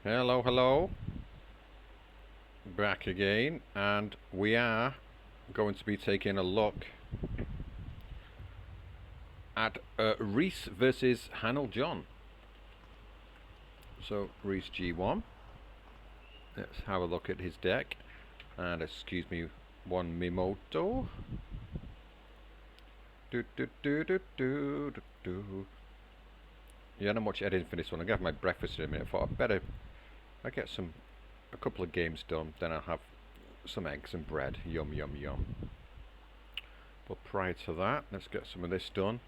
Hello, hello. Back again, and we are going to be taking a look at Reece versus HannelJohn. So, Reece G1. Let's have a look at his deck. And excuse me, one Mimoto. Yeah, not much editing for this one. I'm going to have my breakfast in a minute. I thought I get a couple of games done, then I'll have some eggs and bread. Yum, yum, yum. But prior to that, let's get some of this done.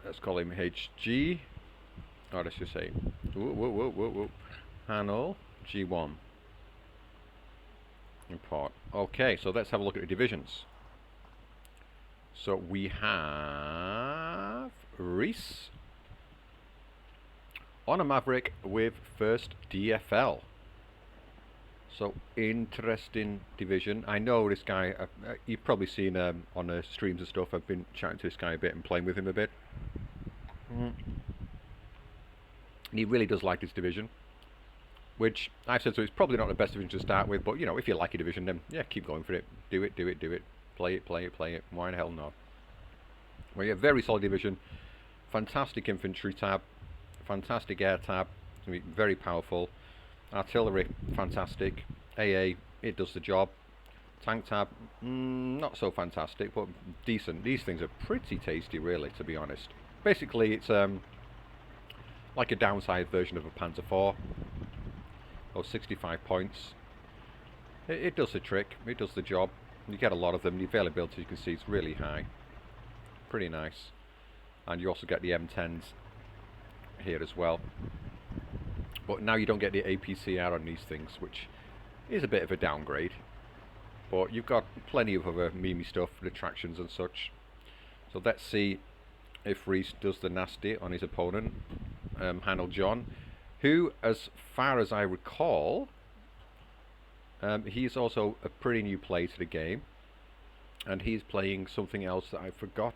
Let's call him HG. Oh, let's just say Hannel G1. Import. Okay, so let's have a look at the divisions. So we have Reece on a Maverick with first DFL. So interesting division. I know this guy. You've probably seen on the streams and stuff. I've been chatting to this guy a bit and playing with him a bit. And he really does like this division, which I've said so. It's probably not the best division to start with, but you know, if you like a division, then yeah, keep going for it. Do it, do it, do it. Play it, play it, play it. Why the hell not? Well, yeah, very solid division. Fantastic infantry tab, fantastic air tab. It's gonna be very powerful. Artillery, fantastic. AA, it does the job. Tank tab, not so fantastic, but decent. These things are pretty tasty, really, to be honest. Basically, it's like a downside version of a Panzer IV. Oh, 65 points. It does the trick. It does the job. You get a lot of them. The availability, you can see, is really high. Pretty nice. And you also get the M10s here as well. But now you don't get the APCR on these things, which is a bit of a downgrade. But you've got plenty of other memey stuff, retractions and such. So let's see if Reece does the nasty on his opponent, HannelJohn, who, as far as I recall, he's also a pretty new play to the game. And he's playing something else that I forgot.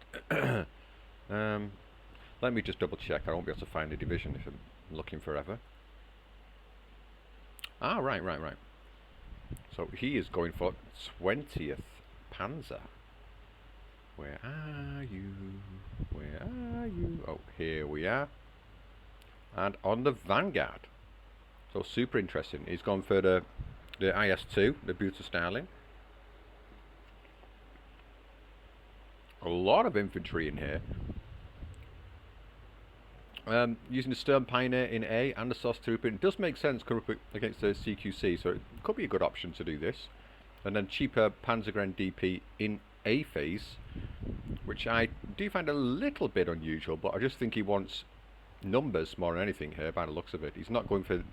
Let me just double check. I won't be able to find the division if I'm looking forever. Ah, right. So he is going for 20th Panzer. Where are you? Where are you? Oh, here we are. And on the Vanguard. So super interesting. He's gone for the IS-2, the Buta Starling. A lot of infantry in here. Using the Stern Pioneer in A and the SOS Trooper. It does make sense coming up against the CQC, so it could be a good option to do this. And then cheaper Panzergren DP in A phase, which I do find a little bit unusual, but I just think he wants numbers more than anything here by the looks of it. He's not going for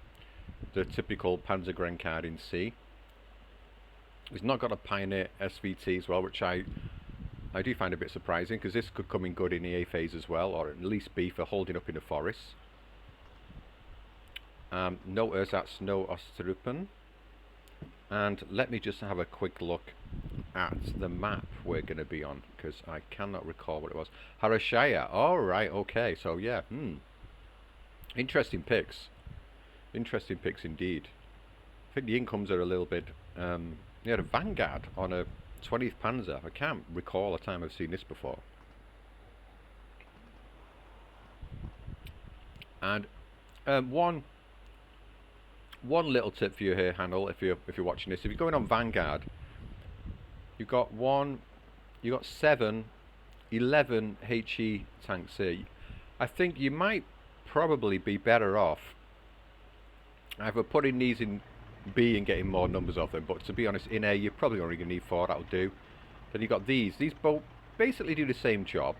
the typical Panzergren card in C. He's not got a Pioneer SVT as well, which I do find a bit surprising, because this could come in good in the A phase as well, or at least B for holding up in the forests. No ersatz, no Ostrupen. And let me just have a quick look at the map we're going to be on, because I cannot recall what it was. Harashaya. Alright, okay. So yeah, interesting picks. Interesting picks indeed. I think the incomes are a little bit... yeah, the Vanguard on a 20th Panzer. I can't recall a time I've seen this before. And one little tip for you here, Hannel, if you're watching this, if you're going on Vanguard, you've got 7, 11 HE tanks here. I think you might probably be better off either putting these in B and getting more numbers of them, but to be honest, in A you're probably only going to need 4, that'll do. Then you've got these both basically do the same job,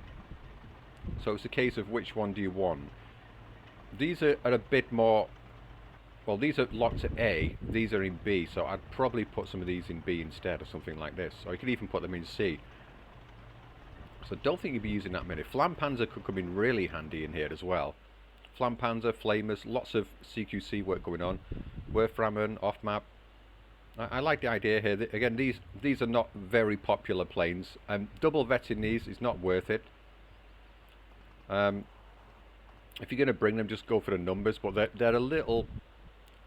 so it's a case of which one do you want. These are a bit more, well, these are locked at A, these are in B, so I'd probably put some of these in B instead, or something like this, or you could even put them in C. So don't think you'd be using that many. Flampanzer could come in really handy in here as well. Flampanzer, Flamers, lots of CQC work going on. Werframen, off map. I like the idea here. Again, these are not very popular planes. Double vetting these is not worth it. If you're going to bring them, just go for the numbers. But they're a little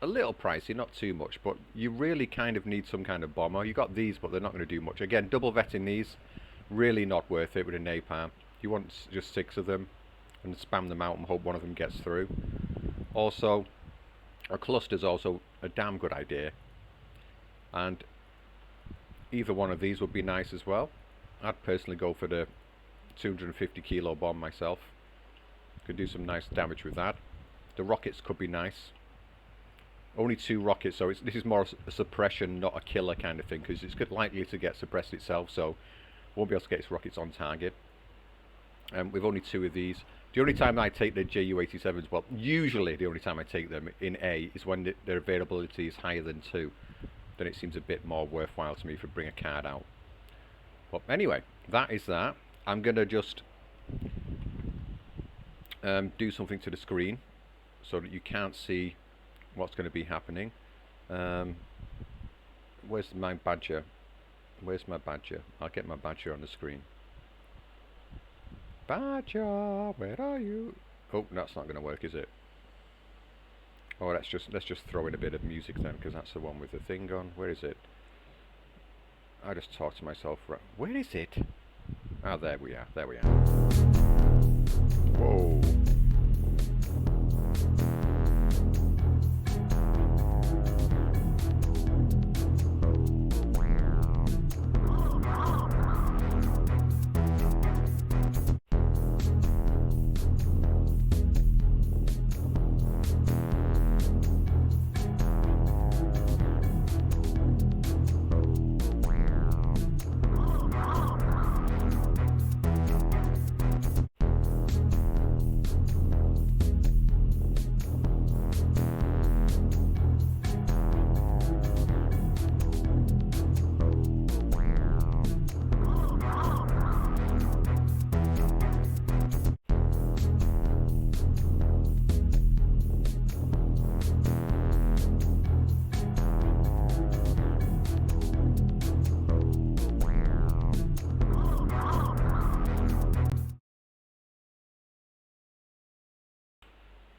a little pricey, not too much, but you really kind of need some kind of bomber. You got these, but they're not going to do much. Again, double vetting these, really not worth it with a napalm. You want just 6 of them and spam them out and hope one of them gets through. Also, a cluster's also a damn good idea, and either one of these would be nice as well. I'd personally go for the 250 kilo bomb myself. Could do some nice damage with that. The rockets could be nice. Only 2 rockets, so this is more a suppression, not a killer kind of thing, because it's likely to get suppressed itself, so won't be able to get its rockets on target. With only 2 of these. The only time I take the JU-87s, well, usually the only time I take them in A is when their availability is higher than 2. Then it seems a bit more worthwhile to me to bring a card out. But anyway, that is that. I'm going to just do something to the screen so that you can't see what's going to be happening. Where's my badger? Where's my badger? I'll get my badger on the screen. Badger, where are you? Oh, that's not going to work, is it? Oh, let's just throw in a bit of music then, because that's the one with the thing on. Where is it? I just talked to myself. Where is it? Ah, there we are. There we are. Whoa.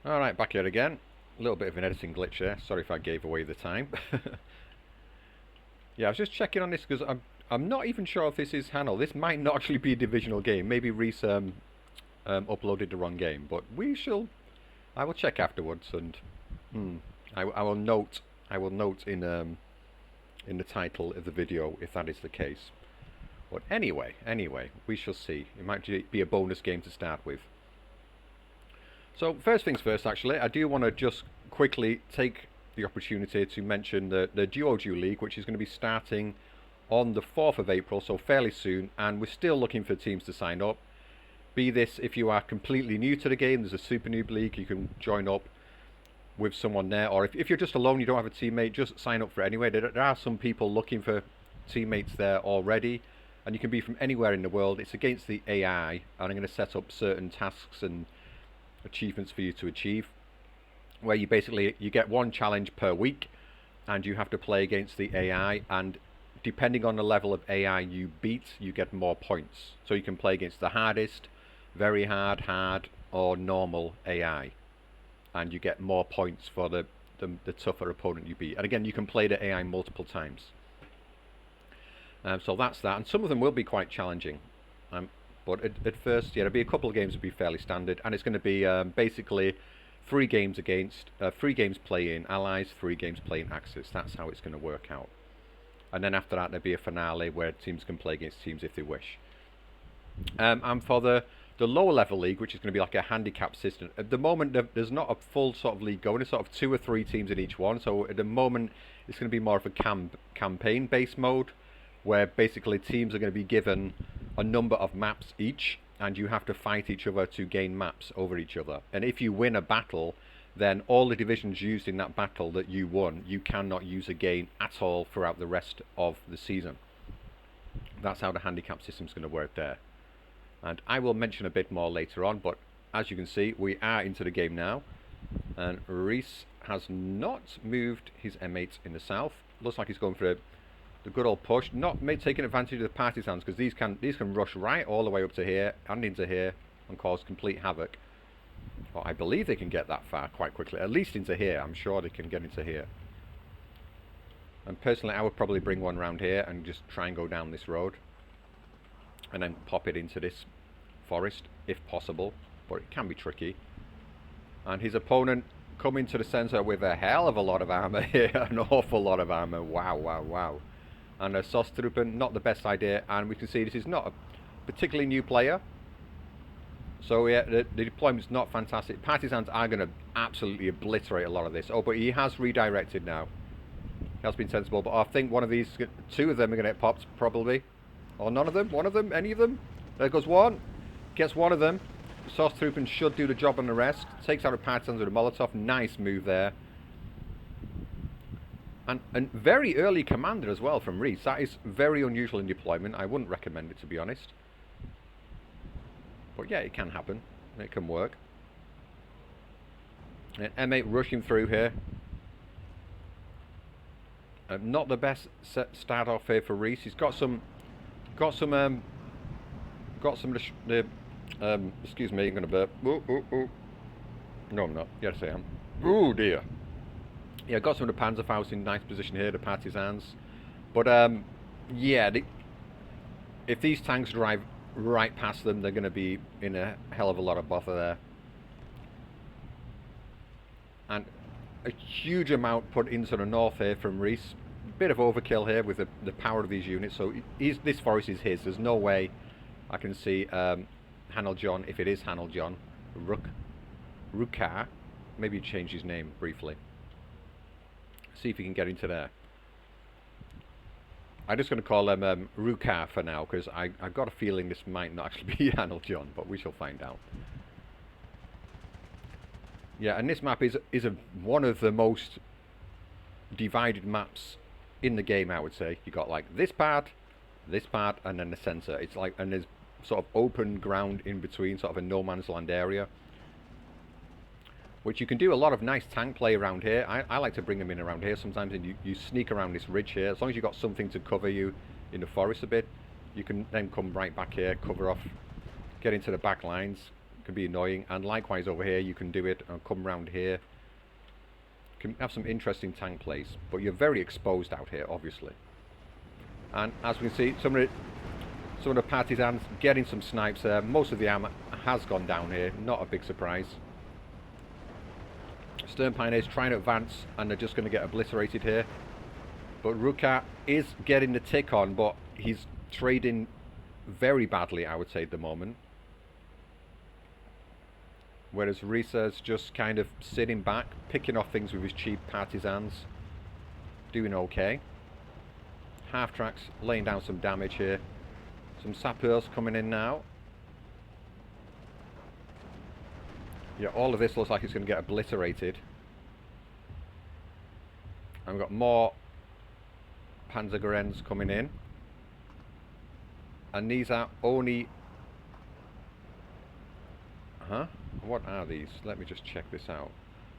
Alright, back here again. A little bit of an editing glitch there. Sorry if I gave away the time. Yeah, I was just checking on this because I'm not even sure if this is Hannel. This might not actually be a divisional game. Maybe Reece uploaded the wrong game, but I will check afterwards, and I will note in the title of the video if that is the case. But anyway, we shall see. It might be a bonus game to start with. So first things first, actually, I do want to just quickly take the opportunity to mention the Duo League, which is going to be starting on the 4th of April, so fairly soon, and we're still looking for teams to sign up. Be this, if you are completely new to the game, there's a Super Noob League, you can join up with someone there, or if you're just alone, you don't have a teammate, just sign up for it anyway. There are some people looking for teammates there already, and you can be from anywhere in the world. It's against the AI, and I'm going to set up certain tasks and achievements for you to achieve, where you get 1 challenge per week, and you have to play against the AI, and depending on the level of AI you beat, you get more points. So you can play against the hardest, very hard, or normal AI, and you get more points for the tougher opponent you beat. And again, you can play the AI multiple times. So that's that, and some of them will be quite challenging. But at first, yeah, there'll be a couple of games that will be fairly standard, and it's going to be basically 3 games against, 3 games playing Allies, 3 games playing Axis. That's how it's going to work out. And then after that, there'll be a finale where teams can play against teams if they wish. And for the lower level league, which is going to be like a handicap system, at the moment there's not a full sort of league going. It's sort of 2 or 3 teams in each one. So at the moment, it's going to be more of a campaign-based mode, where basically teams are going to be given a number of maps each, and you have to fight each other to gain maps over each other. And if you win a battle, then all the divisions used in that battle that you won, you cannot use again at all throughout the rest of the season. That's how the handicap system is going to work there. And I will mention a bit more later on, but as you can see, we are into the game now. And Reece has not moved his M8 in the south. Looks like he's going for the good old push, not taking advantage of the partisans, because these can rush right all the way up to here and into here and cause complete havoc. Well, I believe they can get that far quite quickly, at least into here. I'm sure they can get into here. And personally, I would probably bring one around here and just try and go down this road. And then pop it into this forest, if possible. But it can be tricky. And his opponent coming to the centre with a hell of a lot of armour here. An awful lot of armour. Wow, wow, wow. And a Sostruppen, not the best idea. And we can see this is not a particularly new player. So yeah, the deployment's not fantastic. Partisans are going to absolutely obliterate a lot of this. Oh, but he has redirected now. He has been sensible. But I think one of these, two of them are going to get popped, probably. Or none of them, one of them, any of them. There goes one. Gets one of them. Sostruppen should do the job on the rest. Takes out the Partisans with a Molotov. Nice move there. And very early commander as well from Reece. That is very unusual in deployment. I wouldn't recommend it, to be honest. But yeah, it can happen. It can work. And M8 rushing through here. Not the best start off here for Reece. He's got some excuse me, I'm gonna burp. Ooh, ooh, ooh. No, I'm not. Yes, I am. Oh dear. Yeah, got some of the Panzerfaust in nice position here, the Partisans. But yeah, if these tanks drive right past them, they're going to be in a hell of a lot of bother there. And a huge amount put into the north here from Reece. Bit of overkill here with the power of these units. So this forest is his. There's no way I can see HannelJohn, if it is HannelJohn, Rukar, maybe change his name briefly. See if he can get into there. I'm just going to call him Rukar for now, because I've got a feeling this might not actually be HannelJohn, but we shall find out. Yeah, and this map is one of the most divided maps in the game, I would say. You got like this part, and then the centre. It's like, and there's sort of open ground in between, sort of a no man's land area, which you can do a lot of nice tank play around here. I like to bring them in around here sometimes, and you sneak around this ridge here. As long as you've got something to cover you in the forest a bit, you can then come right back here, cover off, get into the back lines. It can be annoying. And likewise over here, you can do it and come around here. You can have some interesting tank plays, but you're very exposed out here, obviously. And as we can see, some of the Partisans getting some snipes there. Most of the armor has gone down here, not a big surprise. Stern Pioneers trying to advance, and they're just going to get obliterated here. But Rukar is getting the tick on, but he's trading very badly, I would say, at the moment. Whereas Reece is just kind of sitting back, picking off things with his cheap Partisans. Doing okay. Half-tracks laying down some damage here. Some sappers coming in now. Yeah, all of this looks like it's going to get obliterated. And we've got more Panzergrenz coming in. And these are only... Huh? What are these? Let me just check this out.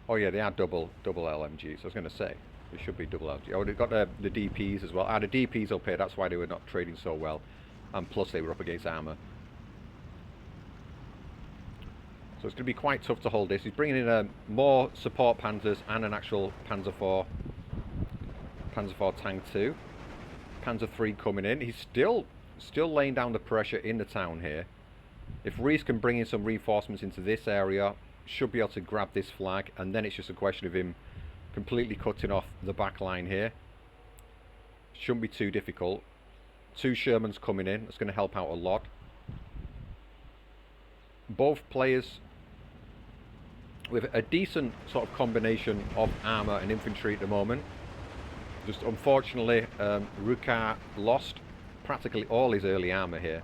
Oh yeah, they are double LMGs. I was going to say, they should be double LMG. Oh, they've got the DPs as well. The DPs up here, that's why they were not trading so well. And plus they were up against armour. So it's going to be quite tough to hold this. He's bringing in more support Panzers and an actual Panzer IV Tank 2. Panzer III coming in. He's still laying down the pressure in the town here. If Reece can bring in some reinforcements into this area, should be able to grab this flag, and then it's just a question of him completely cutting off the back line here. Shouldn't be too difficult. 2 Shermans coming in. That's going to help out a lot. Both players with a decent sort of combination of armour and infantry at the moment. Just unfortunately, Rukar lost practically all his early armour here.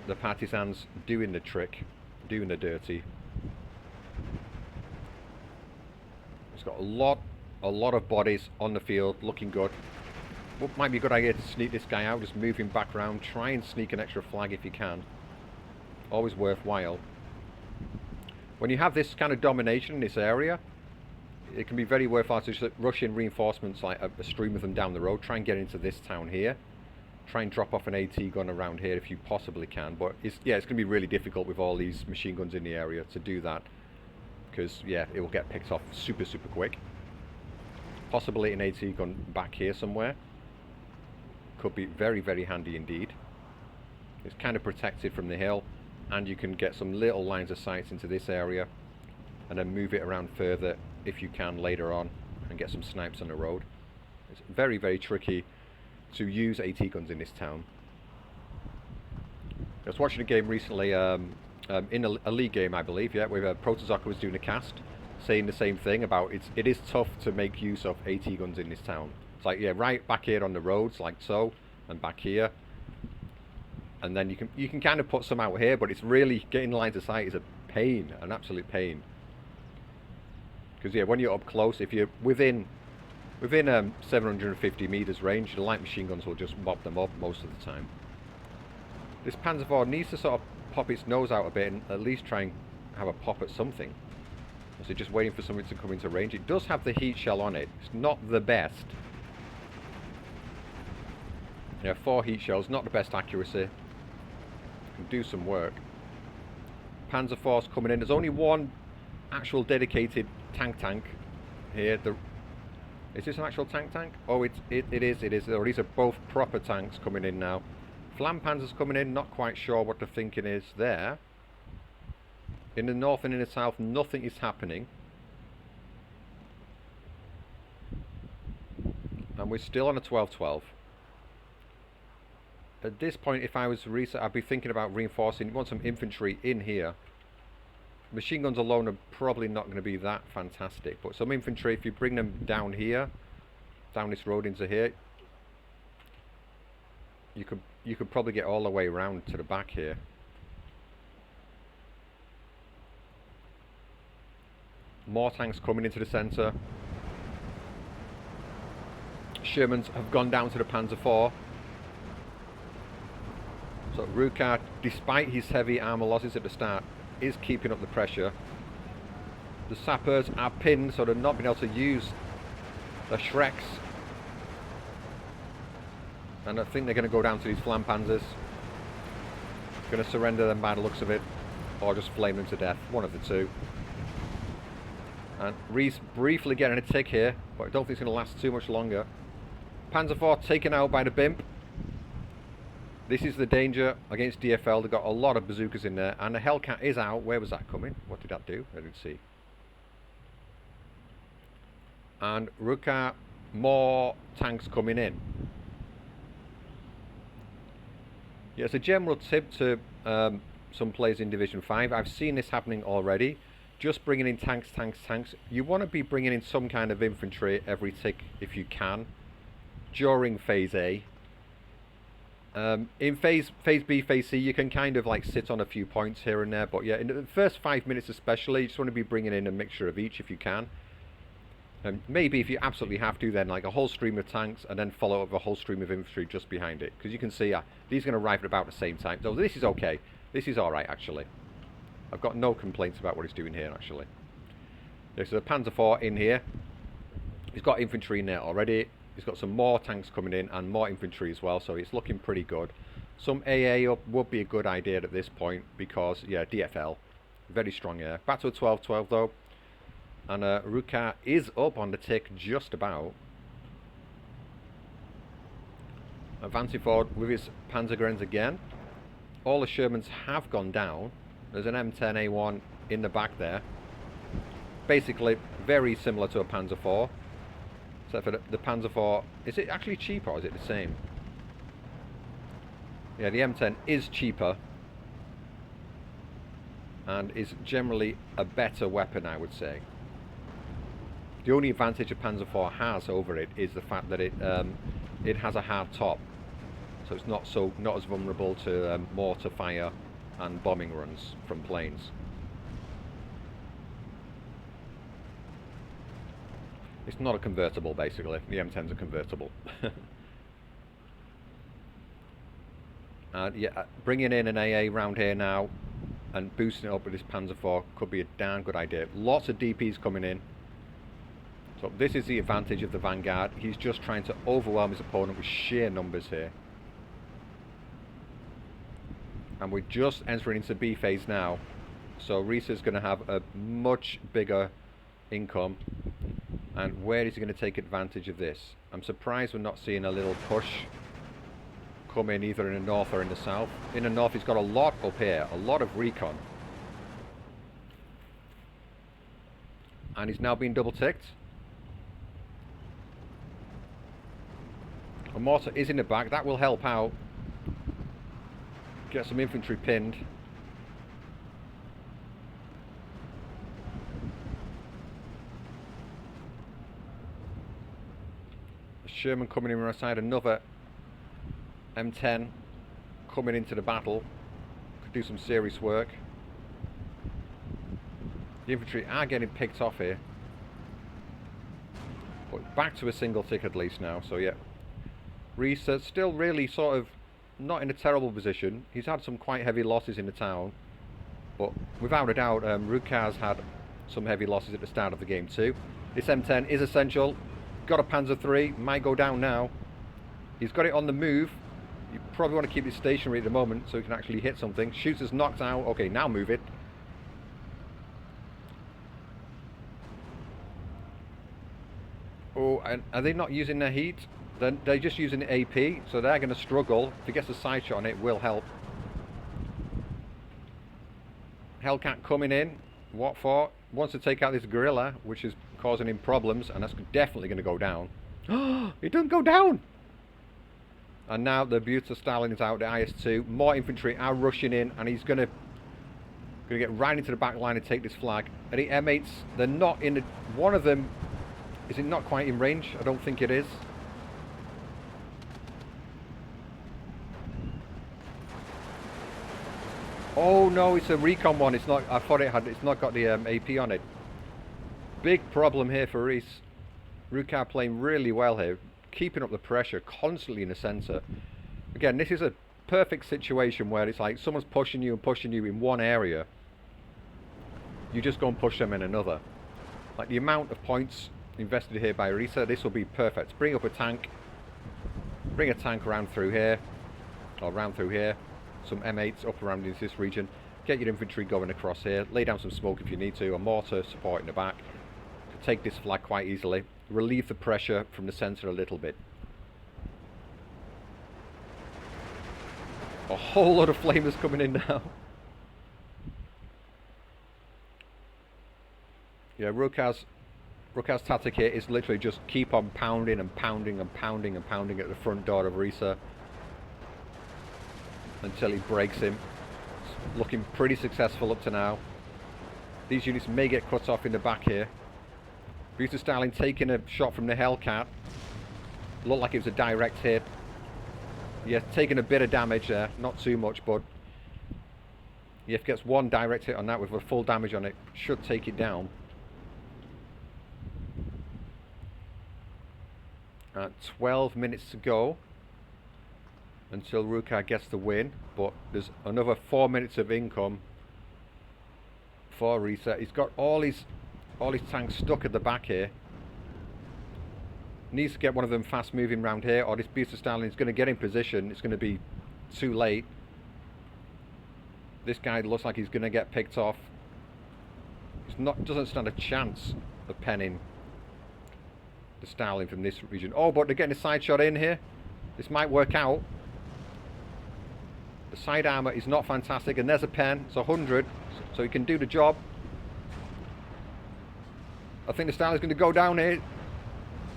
The Partisans doing the trick, doing the dirty. He's got a lot of bodies on the field, looking good. What might be a good idea to sneak this guy out, just move him back around, try and sneak an extra flag if you can. Always worthwhile. When you have this kind of domination in this area, it can be very worthwhile to just rush in reinforcements, like a stream of them down the road, try and get into this town here. Try and drop off an AT gun around here if you possibly can, but it's going to be really difficult with all these machine guns in the area to do that, because yeah, it will get picked off super quick. Possibly an AT gun back here somewhere could be very handy indeed. It's kind of protected from the hill, and you can get some little lines of sight into this area and then move it around further if you can later on and get some snipes on the road. It's very tricky to use AT guns in this town. I was watching a game recently, in a league game, I believe, yeah, where Protozoka was doing a cast, saying the same thing about it is tough to make use of AT guns in this town. It's like, yeah, right back here on the roads, like so, and back here, and then you can kind of put some out here, but it's really getting lines of sight is a pain, an absolute pain. Because yeah, when you're up close, if you're within 750 meters range, the light machine guns will just mop them up most of the time. This Panzer IV needs to sort of pop its nose out a bit and at least try and have a pop at something. So just waiting for something to come into range. It does have the heat shell on it. It's not the best. Yeah, 4 heat shells, not the best accuracy. Can do some work. Panzer IV's coming in. There's only one actual dedicated tank here. Is this an actual tank? Oh, it is. Oh, these are both proper tanks coming in now. Flampanzer's coming in, not quite sure what the thinking is there. In the north and in the south, nothing is happening. And we're still on a 12-12. At this point, if I was Reece, I'd be thinking about reinforcing. You want some infantry in here. Machine guns alone are probably not going to be that fantastic, but some infantry, if you bring them down here, down this road into here, you could probably get all the way around to the back here. More tanks coming into the centre. Shermans have gone down to the Panzer IV. So Ruka, despite his heavy armour losses at the start, is keeping up the pressure. The sappers are pinned, so they're not being able to use the Shreks. And I think they're going to go down to these Flampanzers. Going to surrender them by the looks of it, or just flame them to death. One of the two. And Reece briefly getting a tick here, but I don't think it's going to last too much longer. Panzer IV taken out by the Bimp. This is the danger against DFL. They've got a lot of bazookas in there, and the Hellcat is out. Where was that coming? What did that do? I didn't see. And Ruka, more tanks coming in. Yeah, it's a general tip to some players in Division 5. I've seen this happening already. Just bringing in tanks. You want to be bringing in some kind of infantry every tick if you can during Phase A. In phase B, Phase C, you can kind of like sit on a few points here and there, but yeah, in the first 5 minutes especially, you just want to be bringing in a mixture of each if you can. Maybe if you absolutely have to, then like a whole stream of tanks and then follow up a whole stream of infantry just behind it, because you can see these are going to arrive at about the same time. So this is okay. This is alright actually. I've got no complaints about what it's doing here actually. Yeah, so the Panzer IV in here. He's got infantry in there already. He's got some more tanks coming in and more infantry as well, so it's looking pretty good. Some AA up would be a good idea at this point because, yeah, DFL, very strong here. Back to a 12-12 though. And Ruka is up on the tick just about. Advancing forward with his Panzergrenadiers again. All the Shermans have gone down. There's an M10A1 in the back there. Basically, very similar to a Panzer IV. Except for the Panzer IV, is it actually cheaper or is it the same? Yeah, the M10 is cheaper and is generally a better weapon, I would say. The only advantage a Panzer IV has over it is the fact that it has a hard top, so it's not as vulnerable to mortar fire and bombing runs from planes. It's not a convertible, basically. The M10's a convertible. And yeah, bringing in an AA round here now and boosting it up with this Panzer IV could be a damn good idea. Lots of DPs coming in. So this is the advantage of the Vanguard. He's just trying to overwhelm his opponent with sheer numbers here. And we're just entering into B phase now. So Reece is going to have a much bigger income. And where is he going to take advantage of this? I'm surprised we're not seeing a little push come in either in the north or in the south. In the north he's got a lot up here, a lot of recon. And he's now being double ticked. A mortar is in the back, that will help out. Get some infantry pinned. Sherman coming in from our side, another M10 coming into the battle. Could do some serious work. The infantry are getting picked off here. But back to a single tick at least now, so yeah. Reece still really sort of not in a terrible position. He's had some quite heavy losses in the town. But without a doubt, Rukar's had some heavy losses at the start of the game too. This M10 is essential. Got a Panzer III, might go down now. He's got it on the move. You probably want to keep it stationary at the moment so he can actually hit something. Shooter's knocked out. Okay, now move it. Oh, and are they not using their heat? Then they're just using the AP, so they're going to struggle. If he gets a side shot on it, will help. Hellcat coming in. What for? Wants to take out this gorilla, which is causing him problems, and that's definitely going to go down. It doesn't go down! And now the Buta Stalin is out, the IS-2. More infantry are rushing in, and he's going to get right into the back line and take this flag. And the M8s, they're not in the... One of them, is it not quite in range? I don't think it is. Oh no, it's a recon one. It's not. I thought it had. It's not got the AP on it. Big problem here for Reece. Rukar playing really well here, keeping up the pressure constantly in the centre. Again, this is a perfect situation where it's like someone's pushing you and pushing you in one area. You just go and push them in another. Like the amount of points invested here by Reece, this will be perfect. Bring up a tank. Bring a tank around through here, or round through here. Some M8s up around in this region. Get your infantry going across here. Lay down some smoke if you need to. A mortar supporting the back. Could take this flag quite easily. Relieve the pressure from the centre a little bit. A whole lot of flamers coming in now. Yeah, Rukar's tactic here is literally just keep on pounding and pounding and pounding and pounding at the front door of Reece until he breaks him. It's looking pretty successful up to now. These units may get cut off in the back here. Buta Stalin taking a shot from the Hellcat. Looked like it was a direct hit. Yeah, taking a bit of damage there. Not too much, but yeah, if he gets one direct hit on that with a full damage on it, should take it down. 12 minutes to go until Rukar gets the win, but there's another 4 minutes of income for Reece. He's got all his tanks stuck at the back here. Needs to get one of them fast moving around here, or this Buta Stalin is going to get in position. It's going to be too late. This guy looks like he's going to get picked off. Doesn't stand a chance of penning the Stalin from this region. Oh, but they're getting a side shot in here. This might work out. The side armour is not fantastic, and there's a pen. It's 100, so he can do the job. I think the Stalin's going to go down here.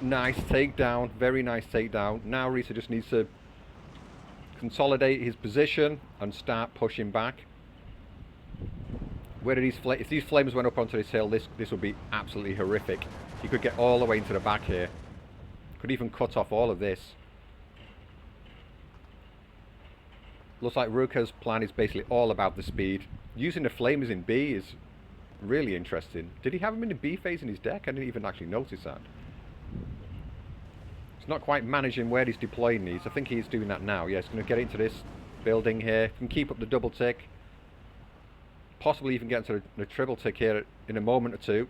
Nice takedown, very nice takedown. Now Reece just needs to consolidate his position and start pushing back. Where did if these flames went up onto this hill, this would be absolutely horrific. He could get all the way into the back here. Could even cut off all of this. Looks like Rukar's plan is basically all about the speed. Using the flamers in B is really interesting. Did he have him in the B phase in his deck? I didn't even actually notice that. He's not quite managing where he's deploying these. I think he's doing that now. Yeah, he's going to get into this building here. Can keep up the double tick. Possibly even get into the triple tick here in a moment or two.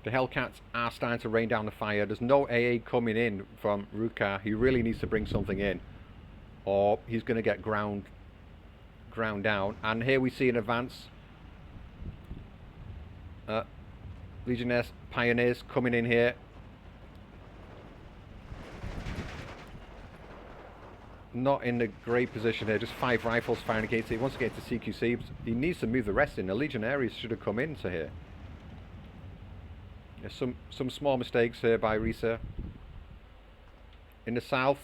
The Hellcats are starting to rain down the fire. There's no AA coming in from Rukar. He really needs to bring something in. or he's going to get ground down. And here we see an advance. Legionnaires, Pioneers coming in here. Not in a great position here, just 5 rifles firing against it. He wants to get to CQC. He needs to move the rest in. The Legionaries should have come into here. There's some small mistakes here by Reece. In the south,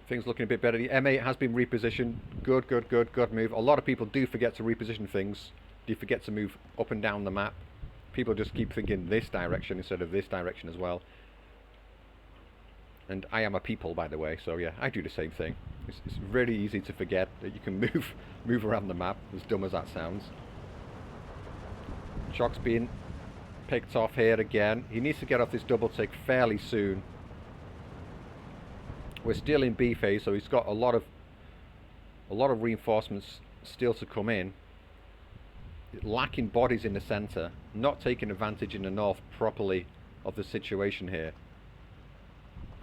things looking a bit better. The M8 has been repositioned. Good move. A lot of people do forget to reposition things. Do forget to move up and down the map. People just keep thinking this direction instead of this direction as well. And I am a people, by the way, so yeah, I do the same thing. It's really easy to forget that you can move around the map, as dumb as that sounds. Shock's being picked off here again. He needs to get off this double tick fairly soon. We're still in B phase, so he's got a lot of reinforcements still to come in. Lacking bodies in the centre, not taking advantage in the north properly of the situation here.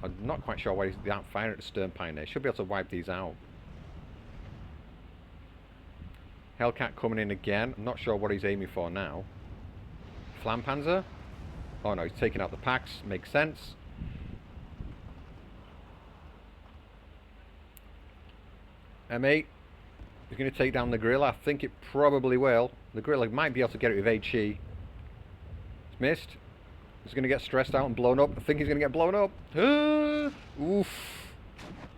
I'm not quite sure why he's out firing at the stern Pioneer. Should be able to wipe these out. Hellcat coming in again. I'm not sure what he's aiming for now. Flampanzer? Oh no, he's taking out the packs. Makes sense. M8 is going to take down the Gorilla. I think it probably will. The Gorilla might be able to get it with HE. It's missed. He's going to get stressed out and blown up. I think he's going to get blown up. Oof.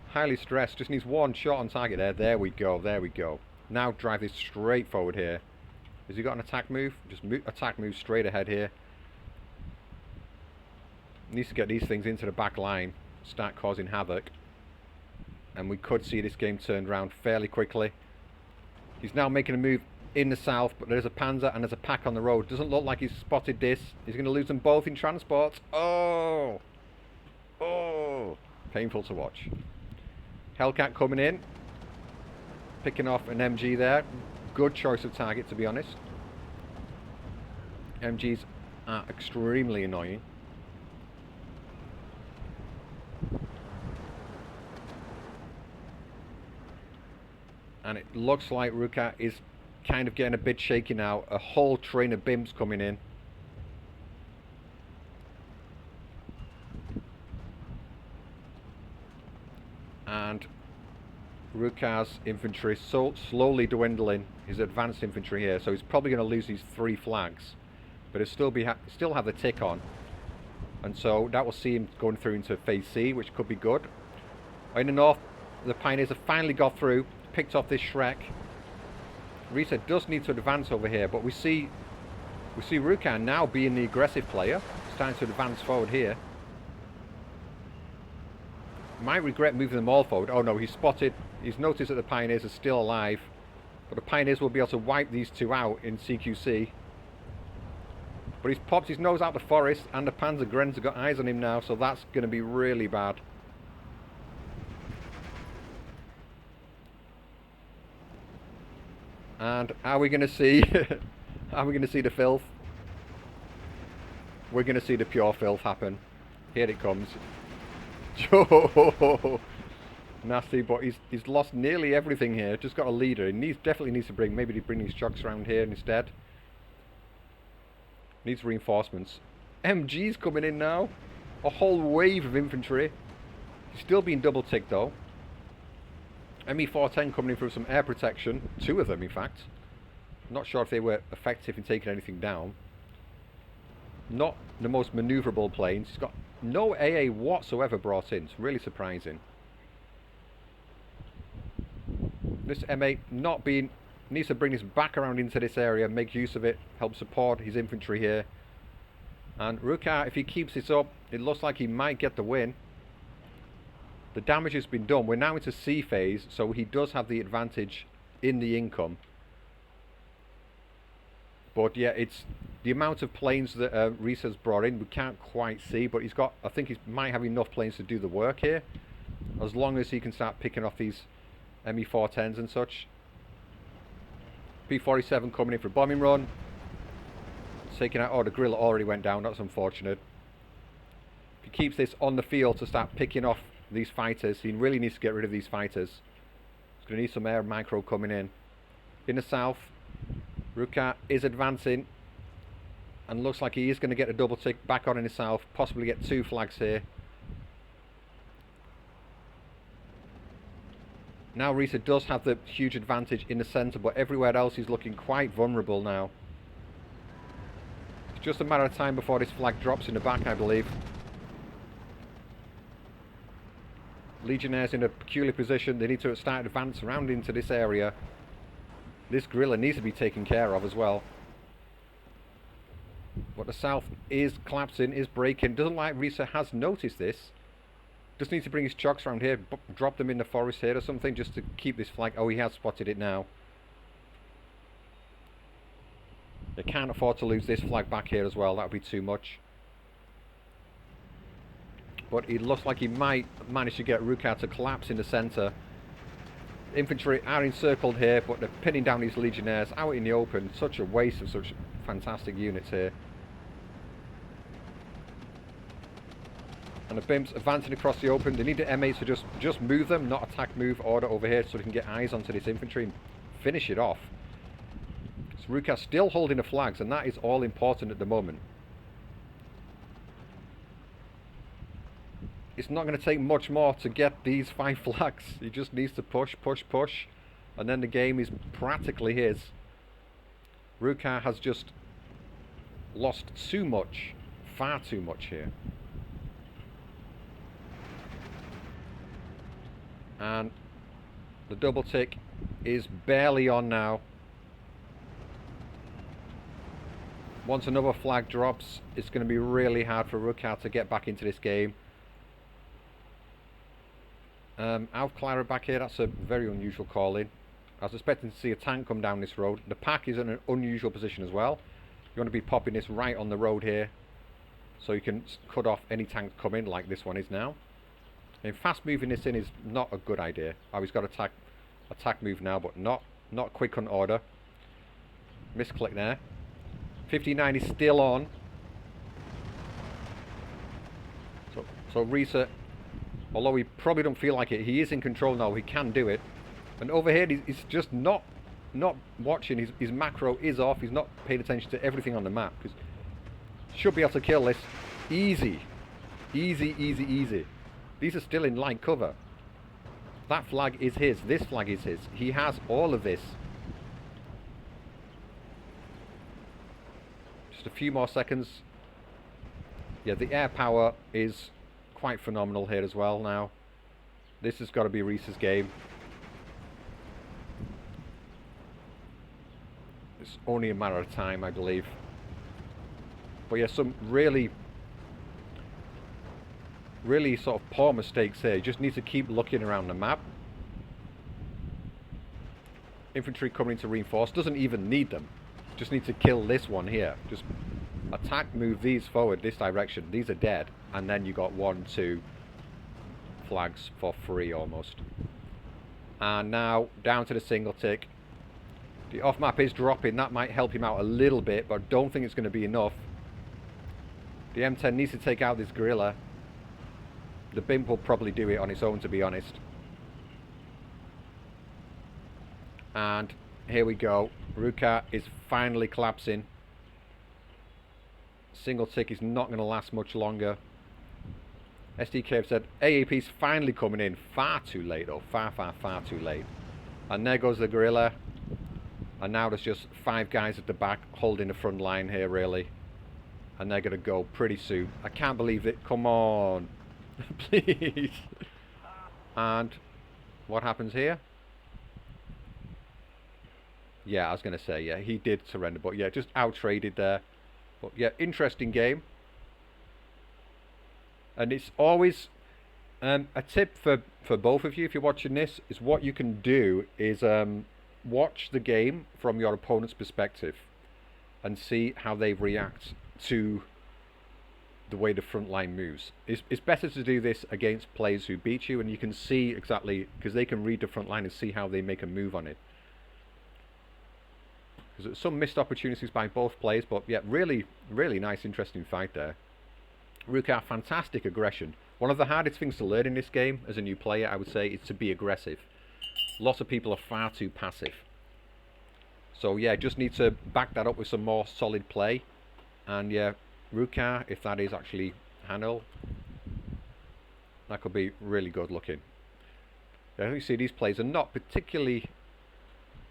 Highly stressed. Just needs one shot on target there. There we go. There we go. Now drive this straight forward here. Has he got an attack move? Just attack move straight ahead here. Needs to get these things into the back line. Start causing havoc. And we could see this game turned around fairly quickly. He's now making a move in the south, but there's a Panzer and there's a pack on the road. Doesn't look like he's spotted this. He's going to lose them both in transport. Oh! Oh! Painful to watch. Hellcat coming in. Picking off an MG there. Good choice of target, to be honest. MGs are extremely annoying. And it looks like Ruka is kind of getting a bit shaky now. A whole train of BIMs coming in. And Ruka's infantry slowly dwindling. His advanced infantry here, so he's probably going to lose these 3 flags, but he'll still have the tick on, and so that will see him going through into phase C, which could be good. In the north, the Pioneers have finally got through, picked off this Shrek. Reece does need to advance over here, but we see Ruka now being the aggressive player, starting to advance forward here. Might regret moving them all forward. Oh no, he's noticed that the Pioneers are still alive, but the Pioneers will be able to wipe these 2 out in CQC. But he's popped his nose out the forest, and the Panzer Grenz have got eyes on him now, so that's going to be really bad. And are we going to see the filth? We're going to see the pure filth happen. Here it comes. Nasty, but he's lost nearly everything here. Just got a leader. He definitely needs to bring these trucks around here instead. Needs reinforcements. MG's coming in now. A whole wave of infantry. He's still being double ticked though. ME410 coming in for some air protection. 2 of them, in fact. Not sure if they were effective in taking anything down. Not the most manoeuvrable planes. He's got no AA whatsoever brought in. It's really surprising. This M8 needs to bring this back around into this area, make use of it, help support his infantry here. And Ruka, if he keeps this up, it looks like he might get the win. The damage has been done. We're now into C phase, so he does have the advantage in the income. But yeah, it's the amount of planes that Reece has brought in, we can't quite see, but I think he might have enough planes to do the work here, as long as he can start picking off these ME410s and such. P-47 coming in for a bombing run. Taking out, oh, the Gorilla already went down, that's unfortunate. If he keeps this on the field to start picking off these fighters. He really needs to get rid of these fighters. He's going to need some air micro coming in. In the south, Ruka is advancing. And looks like he is going to get a double tick back on in the south. Possibly get 2 flags here. Now Reece does have the huge advantage in the centre, but everywhere else he's looking quite vulnerable now. It's just a matter of time before this flag drops in the back, I believe. Legionnaires in a peculiar position. They need to start to advance around into this area. This guerrilla needs to be taken care of as well. But the south is collapsing, is breaking. Doesn't like Reece has noticed this. Just needs to bring his chocks around here, drop them in the forest here or something, just to keep this flag. Oh, he has spotted it now. They can't afford to lose this flag back here as well. That would be too much. But it looks like he might manage to get Ruka to collapse in the centre. Infantry are encircled here, but they're pinning down these legionnaires out in the open. Such a waste of such fantastic units here. And the Bimps advancing across the open. They need the M8s to just move them, not attack, move, order over here, so they can get eyes onto this infantry and finish it off. So Ruka's still holding the flags, and that is all important at the moment. It's not going to take much more to get these 5 flags. He just needs to push, push, push, and then the game is practically his. Ruka has just lost too much, far too much here. And the double tick is barely on now. Once another flag drops, it's going to be really hard for Ruka to get back into this game. Alf Clara back here, that's a very unusual call in. I was expecting to see a tank come down this road. The pack is in an unusual position as well. You want to be popping this right on the road here, so you can cut off any tanks coming like this one is now. And fast moving this in is not a good idea. Oh, he's got attack move now, but not quick on order. Misclick there. 59 is still on. So Reece, although he probably don't feel like it, he is in control now. He can do it. And over here, he's just not watching. His macro is off. He's not paying attention to everything on the map. Should be able to kill this. Easy. Easy, easy, easy. These are still in light cover. That flag is his. This flag is his. He has all of this. Just a few more seconds. Yeah, the air power is quite phenomenal here as well now. This has got to be Reece's game. It's only a matter of time, I believe. But yeah, some really sort of poor mistakes here. You just need to keep looking around the map. Infantry coming to reinforce. Doesn't even need them. Just need to kill this one here. Just attack, move these forward this direction. These are dead. And then you got 1, 2 flags for free almost. And now down to the single tick. The off map is dropping. That might help him out a little bit, but I don't think it's going to be enough. The M10 needs to take out this guerrilla. The Bimp will probably do it on its own, to be honest. And here we go. Ruka is finally collapsing. Single tick is not going to last much longer. SDK have said AAP's finally coming in. Far too late though. Far too late. And there goes the guerrilla. And now there's just 5 guys at the back holding the front line here, really. And they're going to go pretty soon. I can't believe it. Come on. Please. And what happens here? Yeah, I was going to say, yeah, he did surrender, but yeah, just out-traded there. But yeah, interesting game. And it's always a tip for both of you, if you're watching this, is what you can do is watch the game from your opponent's perspective and see how they react to the way the front line moves. It's better to do this against players who beat you, and you can see exactly, because they can read the front line and see how they make a move on it. Because some missed opportunities by both players, but yeah, really nice, interesting fight there. Rukar, fantastic aggression. One of the hardest things to learn in this game as a new player, I would say, is to be aggressive. Lots of people are far too passive. So yeah, just need to back that up with some more solid play. And yeah, Rukar, if that is actually Hannel, that could be really good looking. Yeah, you see these plays are not particularly...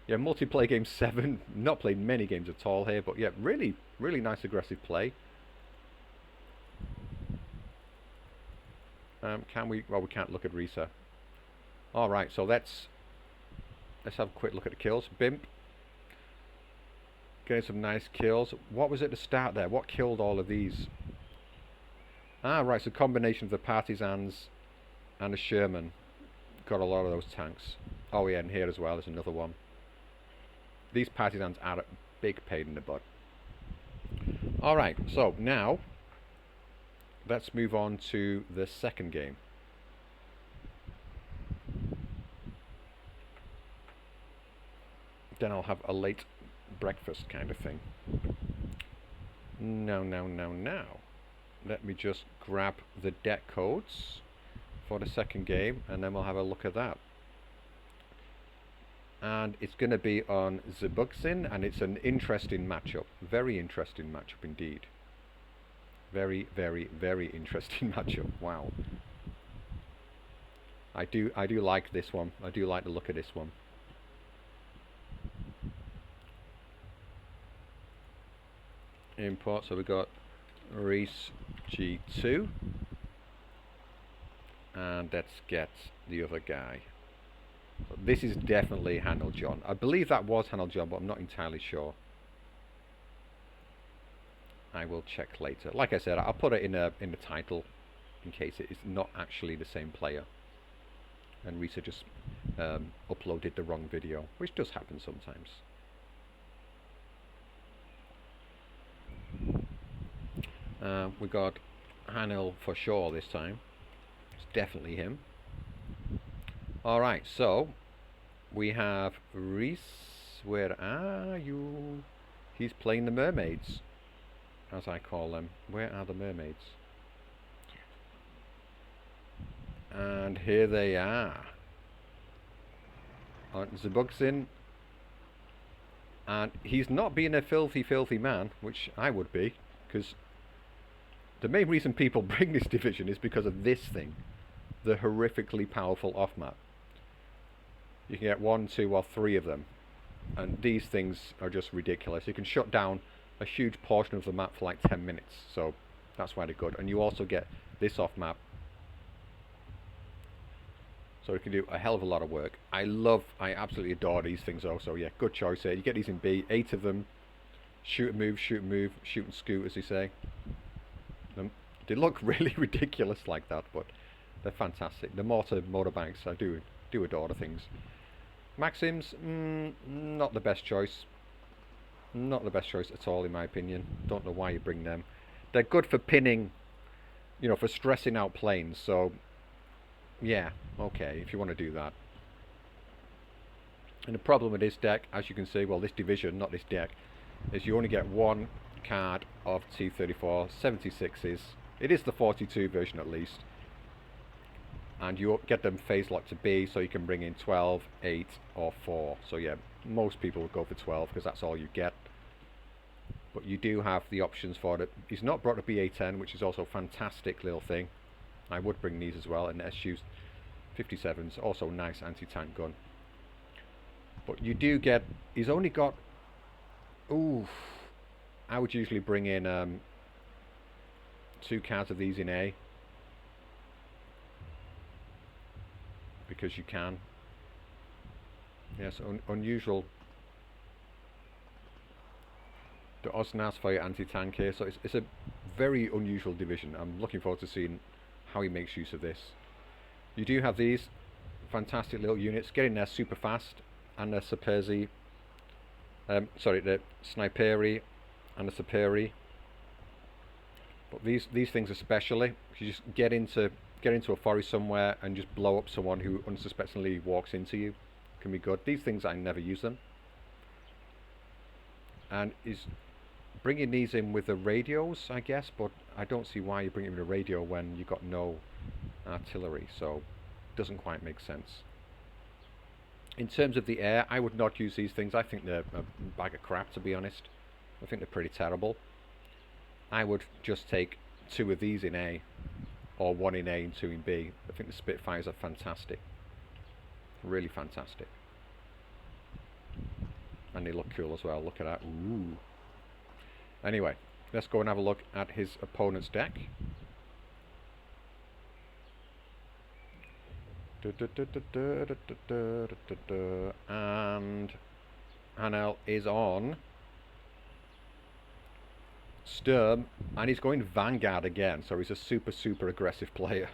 Yeah, multiplayer game 7, not played many games at all here, but yeah, really, really nice aggressive play. Can we... Well, we can't look at Reece. Alright, so let's have a quick look at the kills. Bimp. Getting some nice kills. What was at the start there? What killed all of these? Ah, right, it's a combination of the Partisans and the Sherman. Got a lot of those tanks. Oh yeah, and here as well, there's another one. These Partisans are a big pain in the butt. Alright, so now let's move on to the second game. Then I'll have a late breakfast kind of thing. Now. Let me just grab the deck codes for the second game, and then we'll have a look at that. And it's going to be on Zebuksin, and it's an interesting matchup. Very interesting matchup indeed. Very, very, very interesting matchup. Wow. I do like this one. I do like the look of this one. Import, so we got Reece G2. And let's get the other guy. This is definitely HannelJohn. I believe that was HannelJohn, but I'm not entirely sure. I will check later. Like I said, I'll put it in the title in case it is not actually the same player. And Reece just uploaded the wrong video, which does happen sometimes. We got Hannel for sure this time. It's definitely him. Alright, so we have Reece. Where are you? He's playing the mermaids, as I call them. Where are the mermaids? And here they are. On Zebuksin. And he's not being a filthy, filthy man, which I would be, because the main reason people bring this division is because of this thing, the horrifically powerful off-map. You can get 1, 2, or 3 of them, and these things are just ridiculous. You can shut down a huge portion of the map for like 10 minutes, so that's why they're good. And you also get this off-map, so you can do a hell of a lot of work. I absolutely adore these things though, so yeah, good choice here. You get these in B, 8 of them. Shoot and move, shoot and move, shoot and scoot, as they say. They look really ridiculous like that, but they're fantastic. The motorbikes, I do adore the things. Maxims, not the best choice. Not the best choice at all, in my opinion. Don't know why you bring them. They're good for pinning, you know, for stressing out planes. So, yeah, okay, if you want to do that. And the problem with this deck, as you can see, well, this division, not this deck, is you only get 1 card of T-34 76s. It is the 42 version at least. And you get them phase locked to B, so you can bring in 12, 8, or 4. So yeah, most people would go for 12 because that's all you get. But you do have the options for it. He's not brought a BA-10, which is also a fantastic little thing. I would bring these as well, and SU's 57s, also nice anti-tank gun. But you do get, he's only got, ooh, I would usually bring in 2 cards of these in A. Because you can. Yes, unusual. The Osnas for your anti-tank here, so it's a very unusual division. I'm looking forward to seeing how he makes use of this. You do have these fantastic little units, get in there super fast, and the Saperzi, the Sniperi and the Saperi. But these things especially, you just get into a forest somewhere and just blow up someone who unsuspectingly walks into you. Can be good. These things, I never use them. And is bringing these in with the radios, I guess, but I don't see why you bring it with a radio when you've got no artillery, so it doesn't quite make sense. In terms of the air, I would not use these things. I think they're a bag of crap, to be honest. I think they're pretty terrible. I would just take 2 of these in A, or 1 in A and 2 in B. I think the Spitfires are fantastic. Really fantastic. And they look cool as well. Look at that. Ooh. Anyway, let's go and have a look at his opponent's deck. And Hannel is on Sturm, and he's going Vanguard again, so he's a super aggressive player.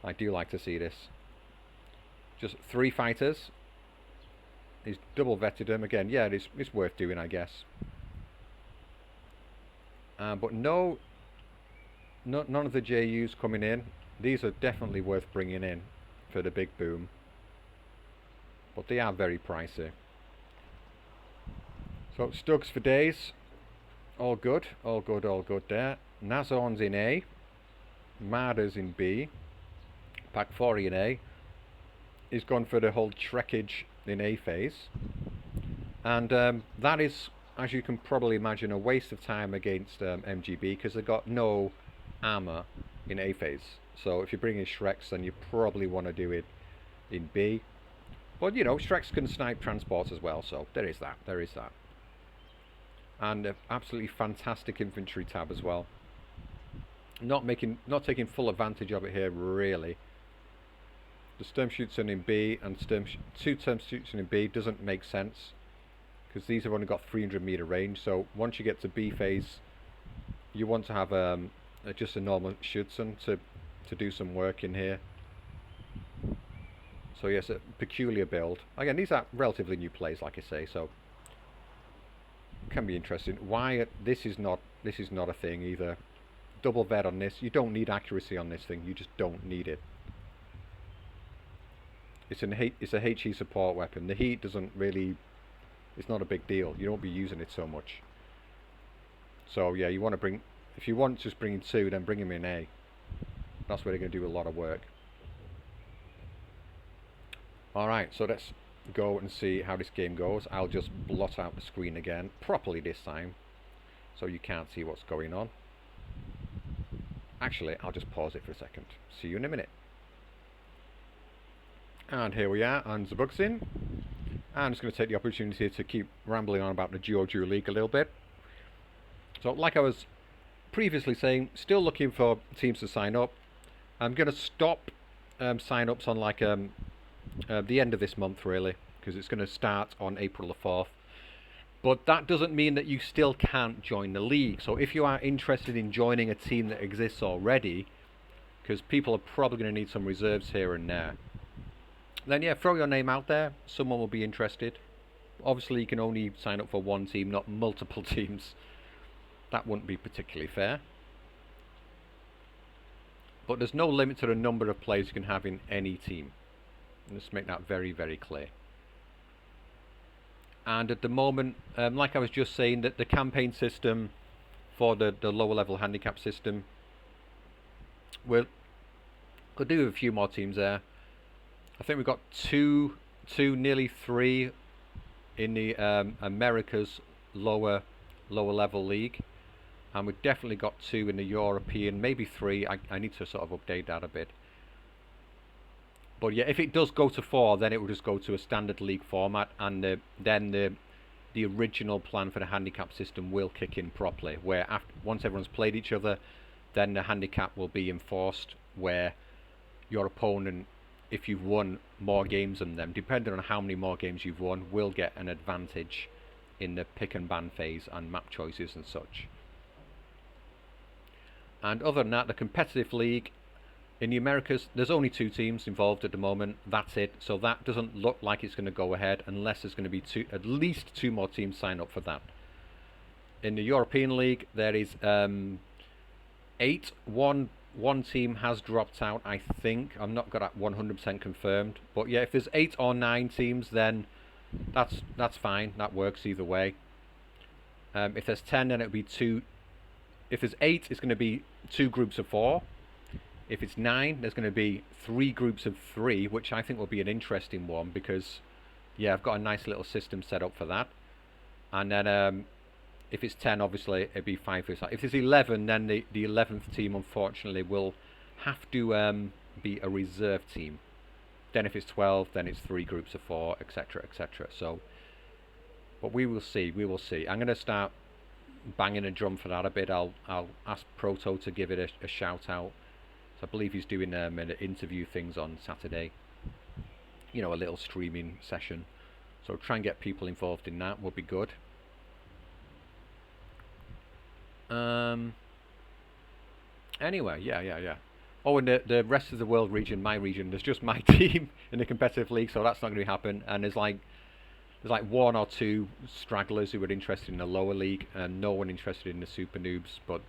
I do like to see this. Just 3 fighters. He's double vetted them again. Yeah, it's worth doing, I guess. But none of the JUs coming in. These are definitely worth bringing in for the big boom, but they are very pricey. So Stugs for days, all good there. Nazon's in A, Marder's in B, Pakfori in A. He's gone for the whole Trekkage in A phase, and that is, as you can probably imagine, a waste of time against MGB, because they've got no armor in A phase. So if you're bringing Shreks, then you probably want to do it in B. But you know, Shreks can snipe transports as well, so there is that. And an absolutely fantastic infantry tab as well. Not taking full advantage of it here, really. The Sturmschützen in B and 2 Sturmschützen in B doesn't make sense, because these have only got 300 meter range. So once you get to B phase, you want to have just a normal Schützen to do some work in here. So yes, a peculiar build. Again, these are relatively new plays, like I say, so can be interesting. Why this is not a thing either. Double vet on this. You don't need accuracy on this thing. You just don't need it. It's a HE support weapon. The heat doesn't really. It's not a big deal. You don't be using it so much. So yeah, you want to bring. If you want just bringing 2, then bring them in A. That's where they're going to do a lot of work. Alright, so let's go and see how this game goes. I'll just blot out the screen again, properly this time, so you can't see what's going on. Actually, I'll just pause it for a second. See you in a minute. And here we are on Zbuxin. I'm just going to take the opportunity to keep rambling on about the Georgia League a little bit. So, like I was previously saying, still looking for teams to sign up. I'm going to stop sign-ups on like the end of this month, really, because it's going to start on April the 4th. But that doesn't mean that you still can't join the league. So if you are interested in joining a team that exists already, because people are probably going to need some reserves here and there, then yeah, throw your name out there. Someone will be interested. Obviously, you can only sign up for 1 team, not multiple teams. That wouldn't be particularly fair. But there's no limit to the number of players you can have in any team. Let's make that very clear. And at the moment, like I was just saying, that the campaign system for the lower level handicap system, we'll do a few more teams there. I think we've got two, nearly 3 in the America's lower level league. And we've definitely got 2 in the European, maybe 3. I need to sort of update that a bit. But yeah, if it does go to 4, then it will just go to a standard league format, and then the original plan for the handicap system will kick in properly, where once everyone's played each other, then the handicap will be enforced, where your opponent, if you've won more games than them, depending on how many more games you've won, will get an advantage in the pick and ban phase and map choices and such. And other than that, the competitive league in the Americas, there's only 2 teams involved at the moment. That's it. So that doesn't look like it's going to go ahead unless there's going to be at least 2 more teams sign up for that. In the European League, there is 8. One team has dropped out, I think. I've not got that 100% confirmed. But yeah, if there's 8 or 9 teams, then that's fine. That works either way. If there's 10, then it'll be 2. If there's 8, it's going to be 2 groups of 4. If it's 9, there's going to be 3 groups of 3, which I think will be an interesting one because, yeah, I've got a nice little system set up for that. And then if it's 10, obviously, it'd be 5 for that. If it's 11, then the 11th team, unfortunately, will have to be a reserve team. Then if it's 12, then it's 3 groups of 4, etc., etc. So, but we will see. We will see. I'm going to start banging a drum for that a bit. I'll ask Proto to give it a shout out. So I believe he's doing interview things on Saturday. You know, a little streaming session. So try and get people involved in that would be good. Anyway, yeah. Oh, and the rest of the world region, my region, there's just my team in the competitive league, so that's not going to happen. And there's like 1 or 2 stragglers who are interested in the lower league, and no one interested in the super noobs. But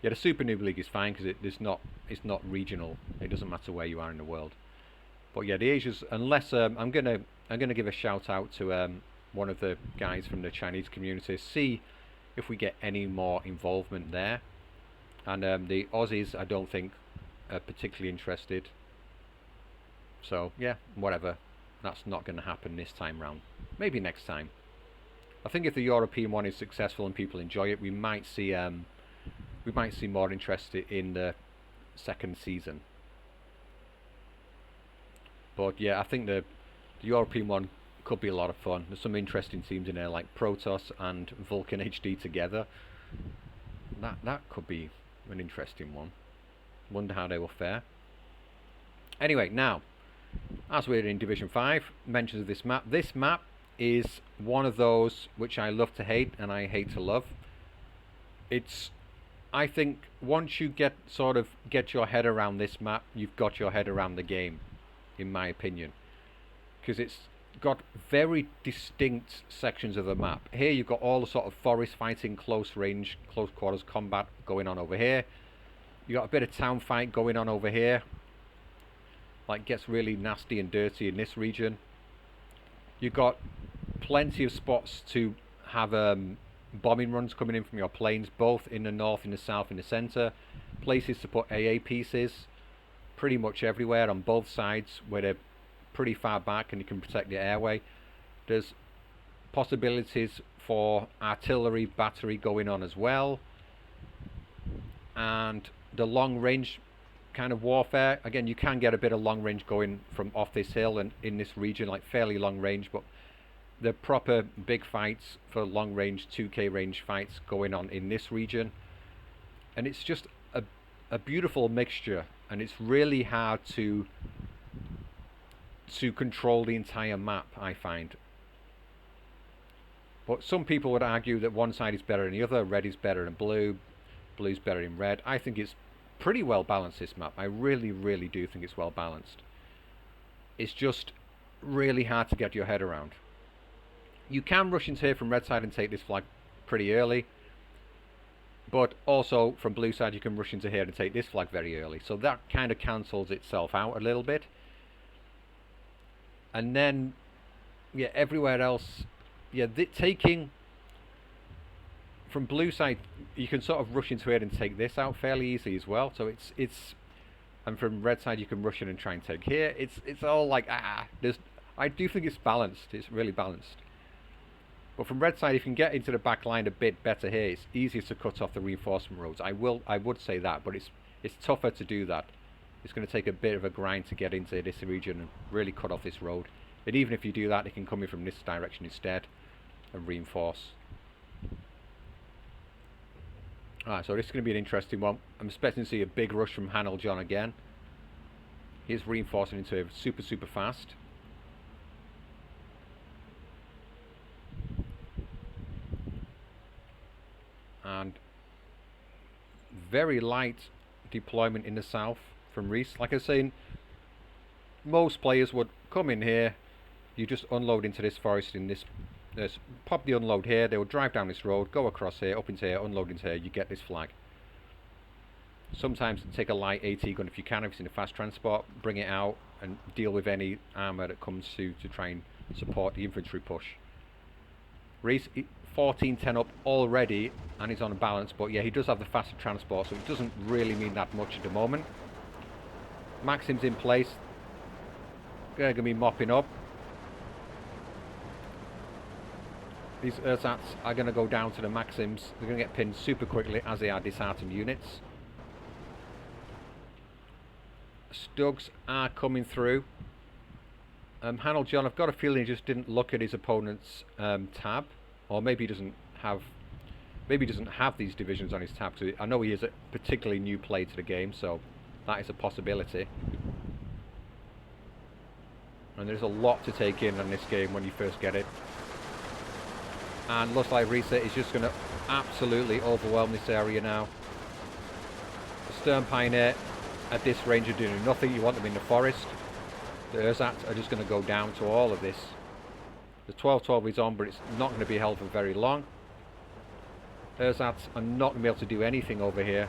yeah, the super noob league is fine because it's not regional. It doesn't matter where you are in the world. But yeah, the Asians, unless I'm gonna give a shout out to one of the guys from the Chinese community, see if we get any more involvement there. And the Aussies, I don't think are particularly interested. So yeah, whatever. That's not going to happen this time round. Maybe next time. I think if the European one is successful and people enjoy it, we might see more interest in the second season. But yeah, I think the European one could be a lot of fun. There's some interesting teams in there like Protoss and Vulcan HD together. That could be an interesting one. Wonder how they will fare. Anyway, now, as we're in Division 5, mentions of this map. This map is one of those which I love to hate and I hate to love. I think once you get your head around this map, you've got your head around the game, in my opinion. Because it's got very distinct sections of the map. Here you've got all the sort of forest fighting, close range, close quarters combat going on over here. You got a bit of town fight going on over here. Like, gets really nasty and dirty in this region. You've got plenty of spots to have bombing runs coming in from your planes, both in the north, in the south, in the centre. Places to put AA pieces pretty much everywhere on both sides where they're pretty far back and you can protect the airway. There's possibilities for artillery battery going on as well. And the long range kind of warfare, again, you can get a bit of long range going from off this hill and in this region, like fairly long range, but the proper big fights for long range 2k range fights going on in this region. And it's just a beautiful mixture, and it's really hard to control the entire map, I find. But some people would argue that one side is better than the other. Red is better than blue, blue's better than red. I think it's pretty well balanced, this map. I really, really do think it's well balanced. It's just really hard to get your head around. You can rush into here from red side and take this flag pretty early, but also from blue side you can rush into here and take this flag very early, so that kind of cancels itself out a little bit. And then yeah, everywhere else, yeah, taking from blue side you can sort of rush into here and take this out fairly easy as well. So it's and from red side you can rush in and try and take here. It's all like I do think it's balanced. It's really balanced. But from red side, if you can get into the back line a bit better here, it's easier to cut off the reinforcement roads. I would say that, but it's tougher to do that. It's going to take a bit of a grind to get into this region and really cut off this road. And even if you do that, it can come in from this direction instead and reinforce. Alright, so this is going to be an interesting one. I'm expecting to see a big rush from HannelJohn again. He's reinforcing into super, super fast. And very light deployment in the south from Reece. Like I was saying, most players would come in here, you just unload into this forest in this, pop the unload here, they would drive down this road, go across here, up into here, unload into here, you get this flag. Sometimes take a light AT gun if you can, if it's in a fast transport, bring it out and deal with any armour that comes to try and support the infantry push. Reece, 14-10 up already, and he's on a balance. But yeah, he does have the faster transport, so it doesn't really mean that much at the moment. Maxim's in place. They're going to be mopping up. These ersatz are going to go down to the Maxims. They're going to get pinned super quickly, as they are disheartened units. Stugs are coming through. HannelJohn, I've got a feeling he just didn't look at his opponent's tab, or maybe he doesn't have these divisions on his tab. So I know he is a particularly new player to the game, so that is a possibility. And there's a lot to take in this game when you first get it. And looks like Reece is just going to absolutely overwhelm this area now. The Stern Pioneer at this range are doing nothing. You want them in the forest. The ersatz are just going to go down to all of this. The 12-12 is on, but it's not going to be held for very long. Ersatz are not going to be able to do anything over here.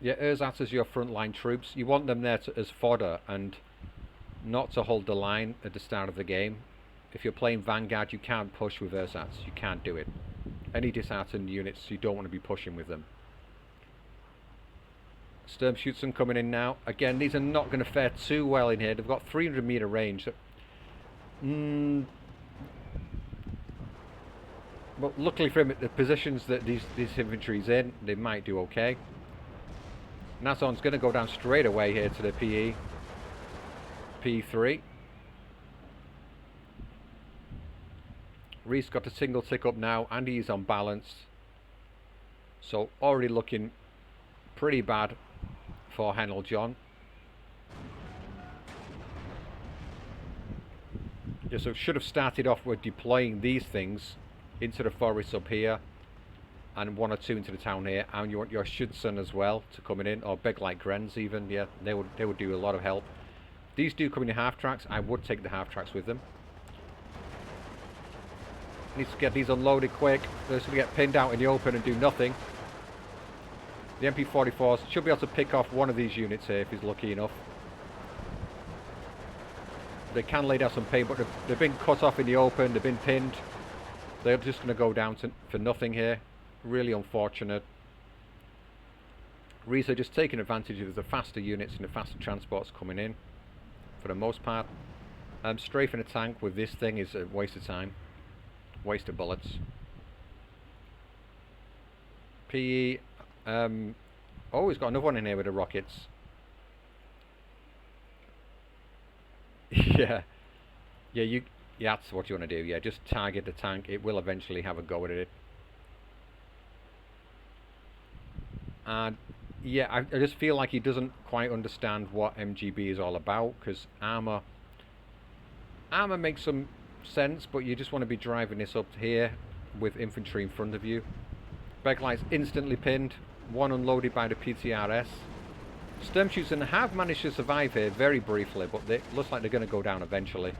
Yeah, ersatz as your frontline troops. You want them there as fodder and not to hold the line at the start of the game. If you're playing Vanguard, you can't push with ersatz. You can't do it. Any disheartened units, you don't want to be pushing with them. Sturmschützen coming in now. Again, these are not going to fare too well in here. They've got 300 meter range. But luckily for him, the positions that these infantry's in, they might do okay. Nazon's going to go down straight away here to the PE. P3. Reece got a single tick up now, and he's on balance. So already looking pretty bad for HannelJohn. Yeah, so should have started off with deploying these things into the forests up here, and 1 or 2 into the town here, and you want your Schützen as well to coming in, or big like Grenz even. Yeah, they would do a lot of help. These do come in half tracks. I would take the half tracks with them. Needs to get these unloaded quick. They're just going to get pinned out in the open and do nothing. The MP44s should be able to pick off one of these units here if he's lucky enough. They can lay down some pain, but they've been cut off in the open. They've been pinned. They're just going to go down for nothing here. Really unfortunate. Reece are just taking advantage of the faster units and the faster transports coming in. For the most part. Strafing a tank with this thing is a waste of time. Waste of bullets. PE. Oh, he's got another one in here with the rockets. Yeah. Yeah, that's what you want to do. Yeah, just target the tank. It will eventually have a go at it. And yeah, I just feel like he doesn't quite understand what MGB is all about, because armor makes some sense, but you just want to be driving this up here with infantry in front of you. Beglight's instantly pinned, one unloaded by the PTRS. Sturmschützen have managed to survive here very briefly, but it looks like they're going to go down eventually.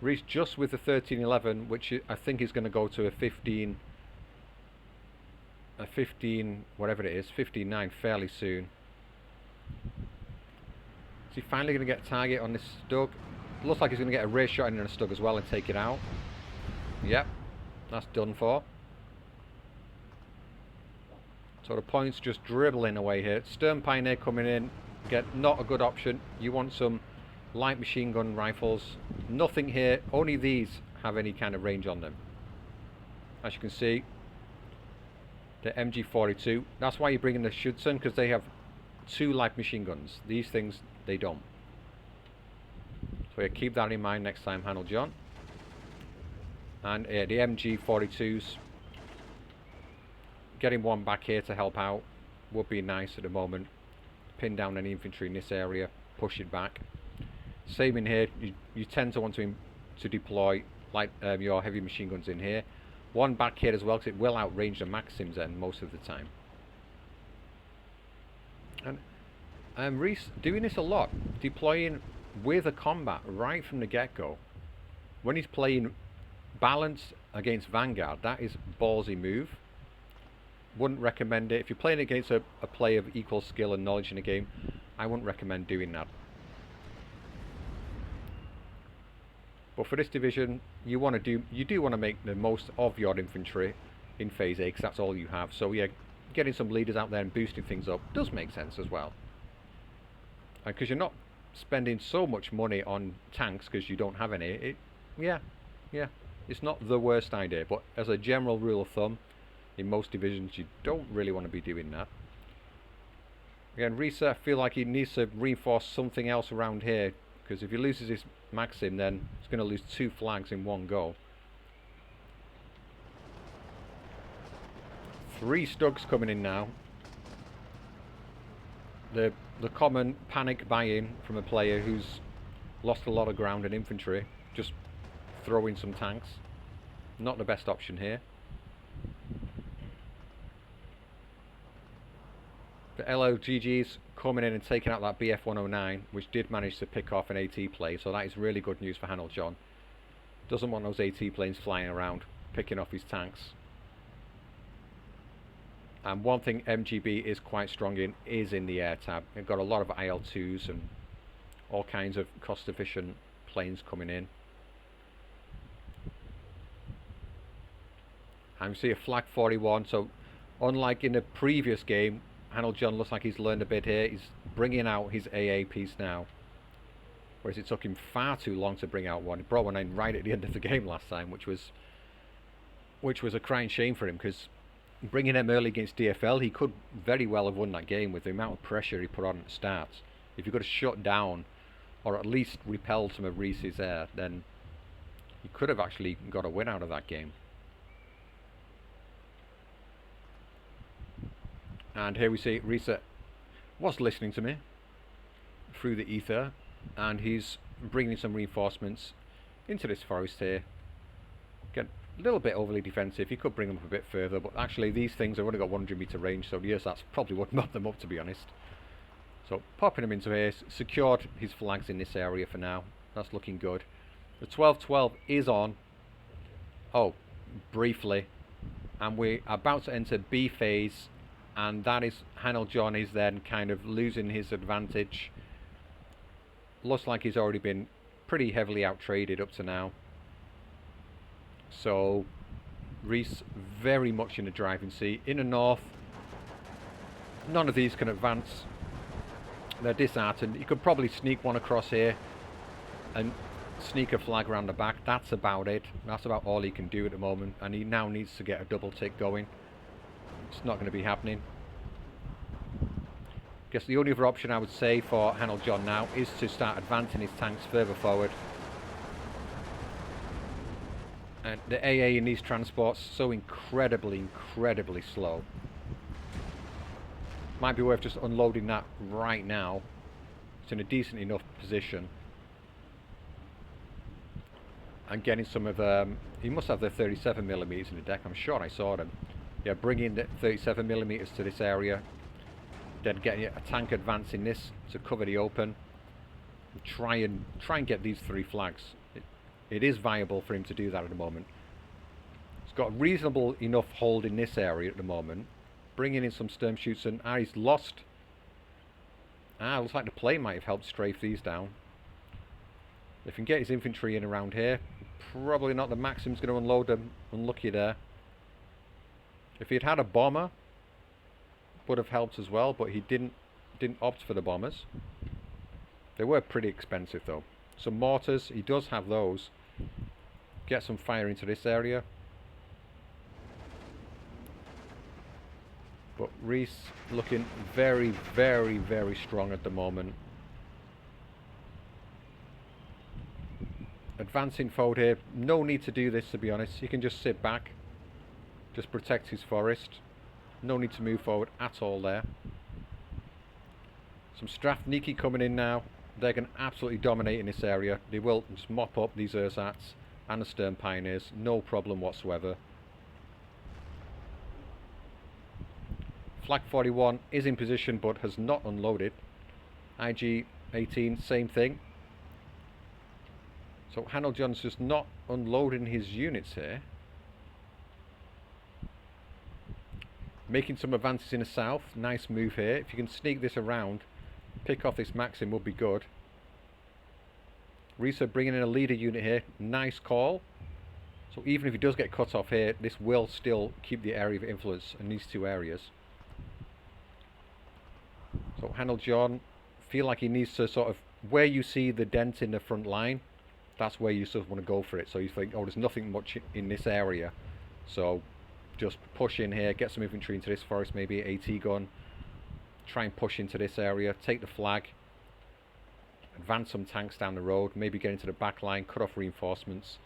Reece just with the 1311, which I think is going to go to a 15, whatever it is, 15-9 fairly soon. Is he finally going to get a target on this Stug? Looks like he's going to get a race shot in on a Stug as well and take it out. Yep, that's done for. So the points just dribbling away here. Stern Pioneer coming in. Get not a good option. You want some light machine gun rifles. Nothing here. Only these have any kind of range on them. As you can see, the MG42. That's why you're bringing the Schützen, because they have 2 light machine guns. These things, they don't. So yeah, keep that in mind next time, HannelJohn. And the MG42s. Getting one back here to help out would be nice at the moment. Pin down any infantry in this area, push it back. Same in here. You tend to want to deploy like your heavy machine guns in here. One back here as well, because it will outrange the Maxims then most of the time. And Reece doing this a lot, deploying with a combat right from the get-go. When he's playing balanced against Vanguard, that is a ballsy move. Wouldn't recommend it. If you're playing against a player of equal skill and knowledge in the game, I wouldn't recommend doing that. But for this division, you do want to make the most of your infantry in phase A, because that's all you have. So yeah, getting some leaders out there and boosting things up does make sense as well. And because you're not spending so much money on tanks because you don't have any, yeah, it's not the worst idea. But as a general rule of thumb, in most divisions, you don't really want to be doing that. Again, Reece, I feel like he needs to reinforce something else around here, because if he loses his Maxim, then he's going to lose 2 flags in one go. 3 Stugs coming in now. The common panic buy-in from a player who's lost a lot of ground and infantry, just throw in some tanks. Not the best option here. The LOGG's coming in and taking out that BF-109, which did manage to pick off an AT plane, so that is really good news for HannelJohn. Doesn't want those AT planes flying around, picking off his tanks. And one thing MGB is quite strong in is in the air tab. They've got a lot of IL-2s and all kinds of cost-efficient planes coming in. And we see a Flak 41, so unlike in the previous game, HannelJohn looks like he's learned a bit here. He's bringing out his AA piece now, whereas it took him far too long to bring out one. He brought one in right at the end of the game last time, which was a crying shame for him, because bringing him early against DFL, he could very well have won that game with the amount of pressure he put on at the start. If he could have shut down, or at least repelled some of Reece's air, then he could have actually got a win out of that game. And here we see Reece was listening to me through the ether, and he's bringing some reinforcements into this forest here. Again, a little bit overly defensive. He could bring them up a bit further, but actually these things have only got 100 meter range, so yes, that's probably what knocked them up, to be honest. So popping them into here, secured his flags in this area for now. That's looking good. The 12-12 is on. Oh, briefly. And we're about to enter B phase, and that is HannelJohn is then kind of losing his advantage. Looks like he's already been pretty heavily out-traded up to now. So Reece very much in the driving seat. In the north, none of these can advance. They're disheartened. You could probably sneak one across here and sneak a flag around the back. That's about it. That's about all he can do at the moment, and he now needs to get a double tick going. It's not going to be happening. Guess the only other option I would say for HannelJohn now is to start advancing his tanks further forward. And the AA in these transports so incredibly slow. Might be worth just unloading that right now. It's in a decent enough position. And getting some of he must have the 37mm in the deck. I'm sure I saw them. Yeah, bringing the 37mm to this area, then getting a tank advancing this to cover the open. Try and get these 3 flags. It is viable for him to do that at the moment. He's got reasonable enough hold in this area at the moment. Bringing in some Sturm shoots, and he's lost. Looks like the plane might have helped strafe these down. If he can get his infantry in around here, probably not. The Maxim's going to unload them. Unlucky there. If he'd had a bomber, would have helped as well, but he didn't opt for the bombers. They were pretty expensive though. Some mortars, he does have those. Get some fire into this area. But Reece looking very strong at the moment. Advancing forward here. No need to do this, to be honest. He can just sit back. Just protect his forest. No need to move forward at all there. Some Strafniki coming in now. They're going to absolutely dominate in this area. They will just mop up these ersatz and the Stern Pioneers. No problem whatsoever. Flak 41 is in position but has not unloaded. IG-18, same thing. So HannelJohn's just not unloading his units here. Making some advances in the south. Nice move here. If you can sneak this around, pick off this Maxim would be good. Reece bringing in a leader unit here. Nice call. So even if he does get cut off here, this will still keep the area of influence in these two areas. So HannelJohn, feel like he needs to sort of, where you see the dent in the front line, that's where you sort of want to go for it. So you think, oh, there's nothing much in this area. So just push in here, get some infantry into this forest, maybe AT gun. Try and push into this area, take the flag. Advance some tanks down the road, maybe get into the back line, cut off reinforcements.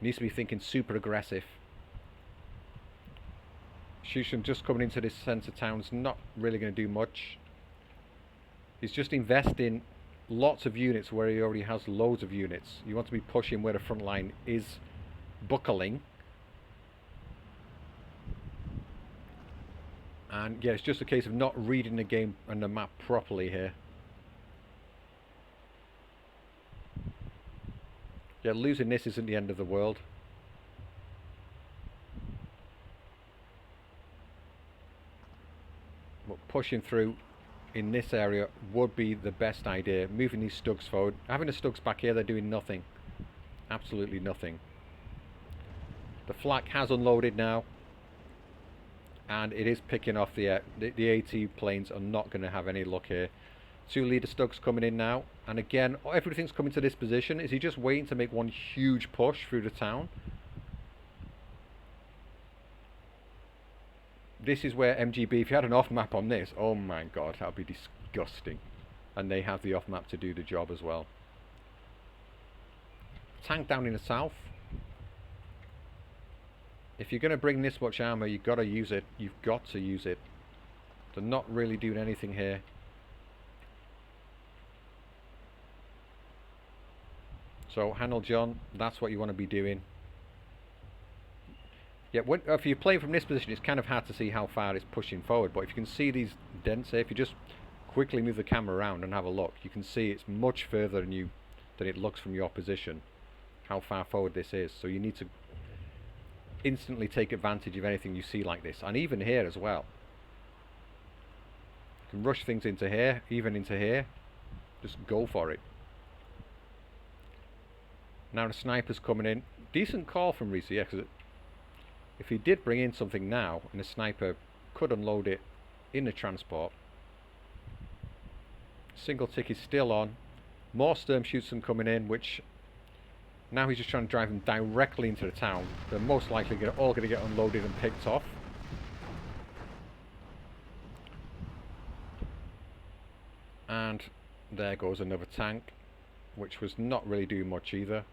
Needs to be thinking super aggressive. Shushan just coming into this centre town's not really going to do much. He's just investing lots of units where he already has loads of units. You want to be pushing where the front line is buckling. And yeah, it's just a case of not reading the game and the map properly here. Yeah, losing this isn't the end of the world. But pushing through in this area would be the best idea. Moving these Stugs forward. Having the Stugs back here, they're doing nothing. Absolutely nothing. The flak has unloaded now. And it is picking off the AT planes are not going to have any luck here. 2 leader Stugs coming in now. And again, everything's coming to this position. Is he just waiting to make one huge push through the town? This is where MGB, if you had an off-map on this, oh my god, that would be disgusting. And they have the off-map to do the job as well. Tank down in the south. If you're going to bring this much armor, you've got to use it. You've got to use it. They're not really doing anything here. So, HannelJohn, that's what you want to be doing. Yeah, if you play from this position, it's kind of hard to see how far it's pushing forward. But if you can see these dents here, if you just quickly move the camera around and have a look, you can see it's much further than it looks from your position, how far forward this is. So you need to instantly take advantage of anything you see like this. And even here as well. You can rush things into here, even into here. Just go for it. Now the sniper's coming in. Decent call from Reece, yeah, because if he did bring in something now, and the sniper could unload it in the transport. Single tick is still on. More Sturm shoots them coming in, which now he's just trying to drive them directly into the town. They're most likely all going to get unloaded and picked off. And there goes another tank, which was not really doing much either.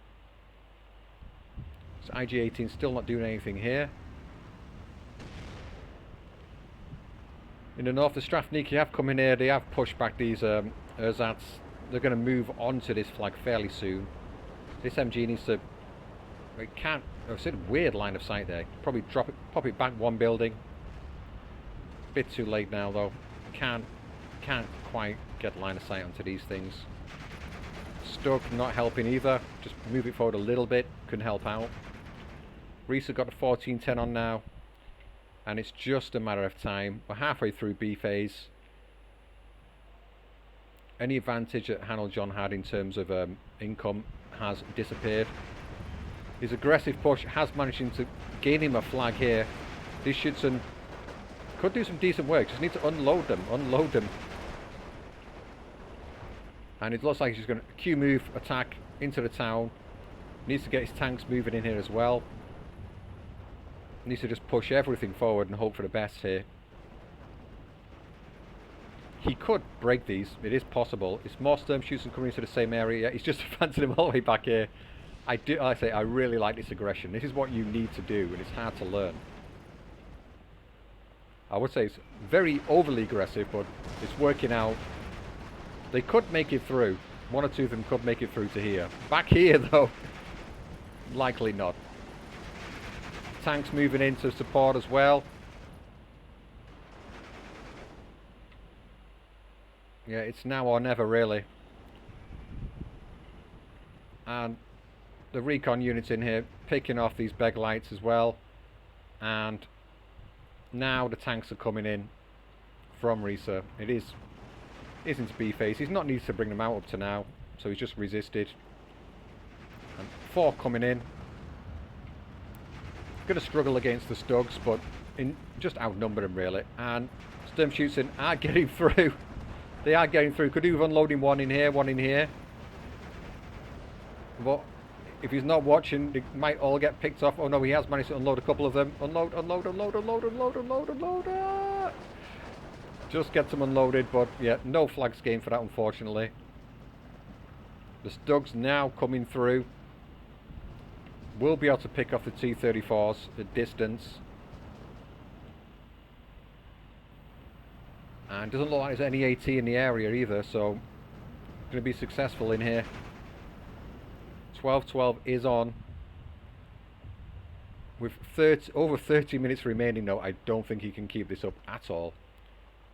So IG-18 still not doing anything here. In the north, the Strafniki have come in here. They have pushed back these ersatz. They're going to move onto this flag fairly soon. This MG needs to... It can't... Oh, it's a weird line of sight there. Probably pop it back one building. Bit too late now though. Can't quite get line of sight onto these things. Stug not helping either. Just move it forward a little bit. Couldn't help out. Reece got the 1410 on now. And it's just a matter of time. We're halfway through B phase. Any advantage that HannelJohn had in terms of income has disappeared. His aggressive push has managed to gain him a flag here. These Schützen could do some decent work. Just need to unload them. Unload them. And it looks like he's going to Q move, attack into the town. Needs to get his tanks moving in here as well. Needs to just push everything forward and hope for the best here. He could break these. It is possible. It's more Sturm shooting coming into the same area. He's just advancing him all the way back here. I really like this aggression. This is what you need to do, and it's hard to learn. I would say it's very overly aggressive, but it's working out. They could make it through. One or two of them could make it through to here. Back here, though, likely not. Tanks moving in to support as well. Yeah, it's now or never, really. And the recon units in here picking off these beg lights as well. And now the tanks are coming in from Reece. It is into B phase. He's not needed to bring them out up to now, so he's just resisted. 4 coming in. Going to struggle against the Stugs, but just outnumber them really. And Sturmschützen are getting through. They are getting through. Could do with unloading one in here, one in here. But if he's not watching, they might all get picked off. Oh no, he has managed to unload a couple of them. Unload, unload, unload, unload, unload, unload, unload. Ah! Just get them unloaded, but yeah, no flags gained for that, unfortunately. The Stugs now coming through. Will be able to pick off the T-34s at distance. And doesn't look like there's any AT in the area either, so going to be successful in here. 12-12 is on. With over 30 minutes remaining though, I don't think he can keep this up at all.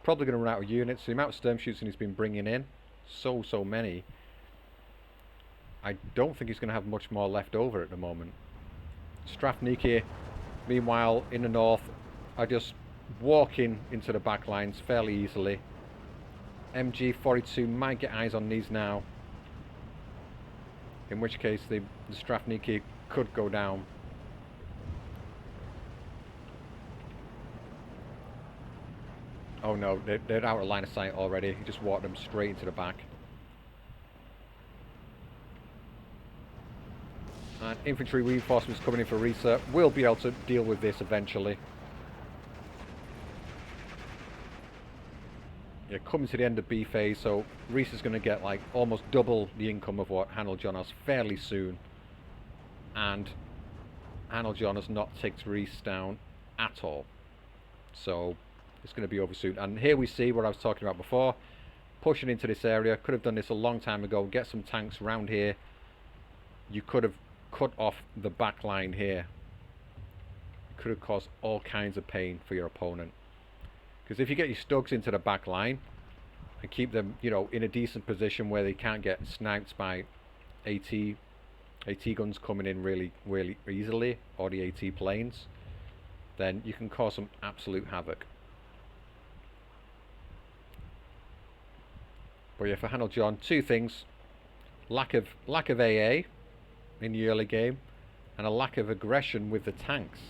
Probably going to run out of units. The amount of Sturmschützen he's been bringing in, so many. I don't think he's going to have much more left over at the moment. Strafniki, meanwhile, in the north, are just walking into the back lines fairly easily. MG42 might get eyes on these now. In which case, the Strafniki could go down. Oh no, they're out of line of sight already. He just walked them straight into the back. And infantry reinforcements coming in for Reece. We'll be able to deal with this eventually. Yeah, coming to the end of B phase, so Reece is going to get like almost double the income of what HannelJohn has fairly soon. And HannelJohn has not ticked Reece down at all. So it's going to be over soon. And here we see what I was talking about before. Pushing into this area. Could have done this a long time ago. Get some tanks around here. You could have cut off the back line here. It could have caused all kinds of pain for your opponent. Because if you get your Stugs into the back line and keep them, you know, in a decent position where they can't get sniped by AT guns coming in really easily, or the AT planes, then you can cause some absolute havoc. But yeah, for HannelJohn, two things: lack of AA in the early game, and a lack of aggression with the tanks.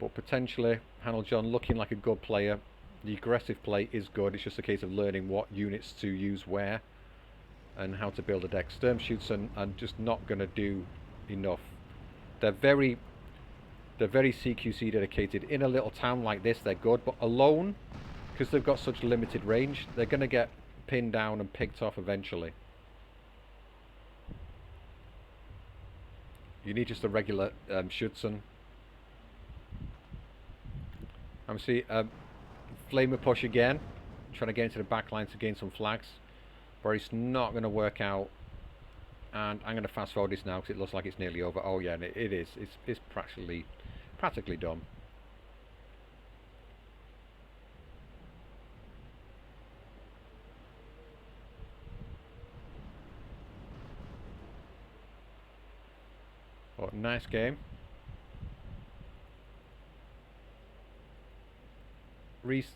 But potentially, HannelJohn looking like a good player. The aggressive play is good. It's just a case of learning what units to use where, and how to build a deck. Sturmschützen are just not going to do enough. They're very CQC dedicated. In a little town like this, they're good, but alone, because they've got such limited range, they're going to get pinned down and picked off eventually. You need just a regular Schützen. I'm see Flamer push again, trying to get into the back line to gain some flags, but it's not going to work out. And I'm going to fast forward this now because it looks like it's nearly over. Oh yeah, and it is. It's practically done. Oh, nice game. Reece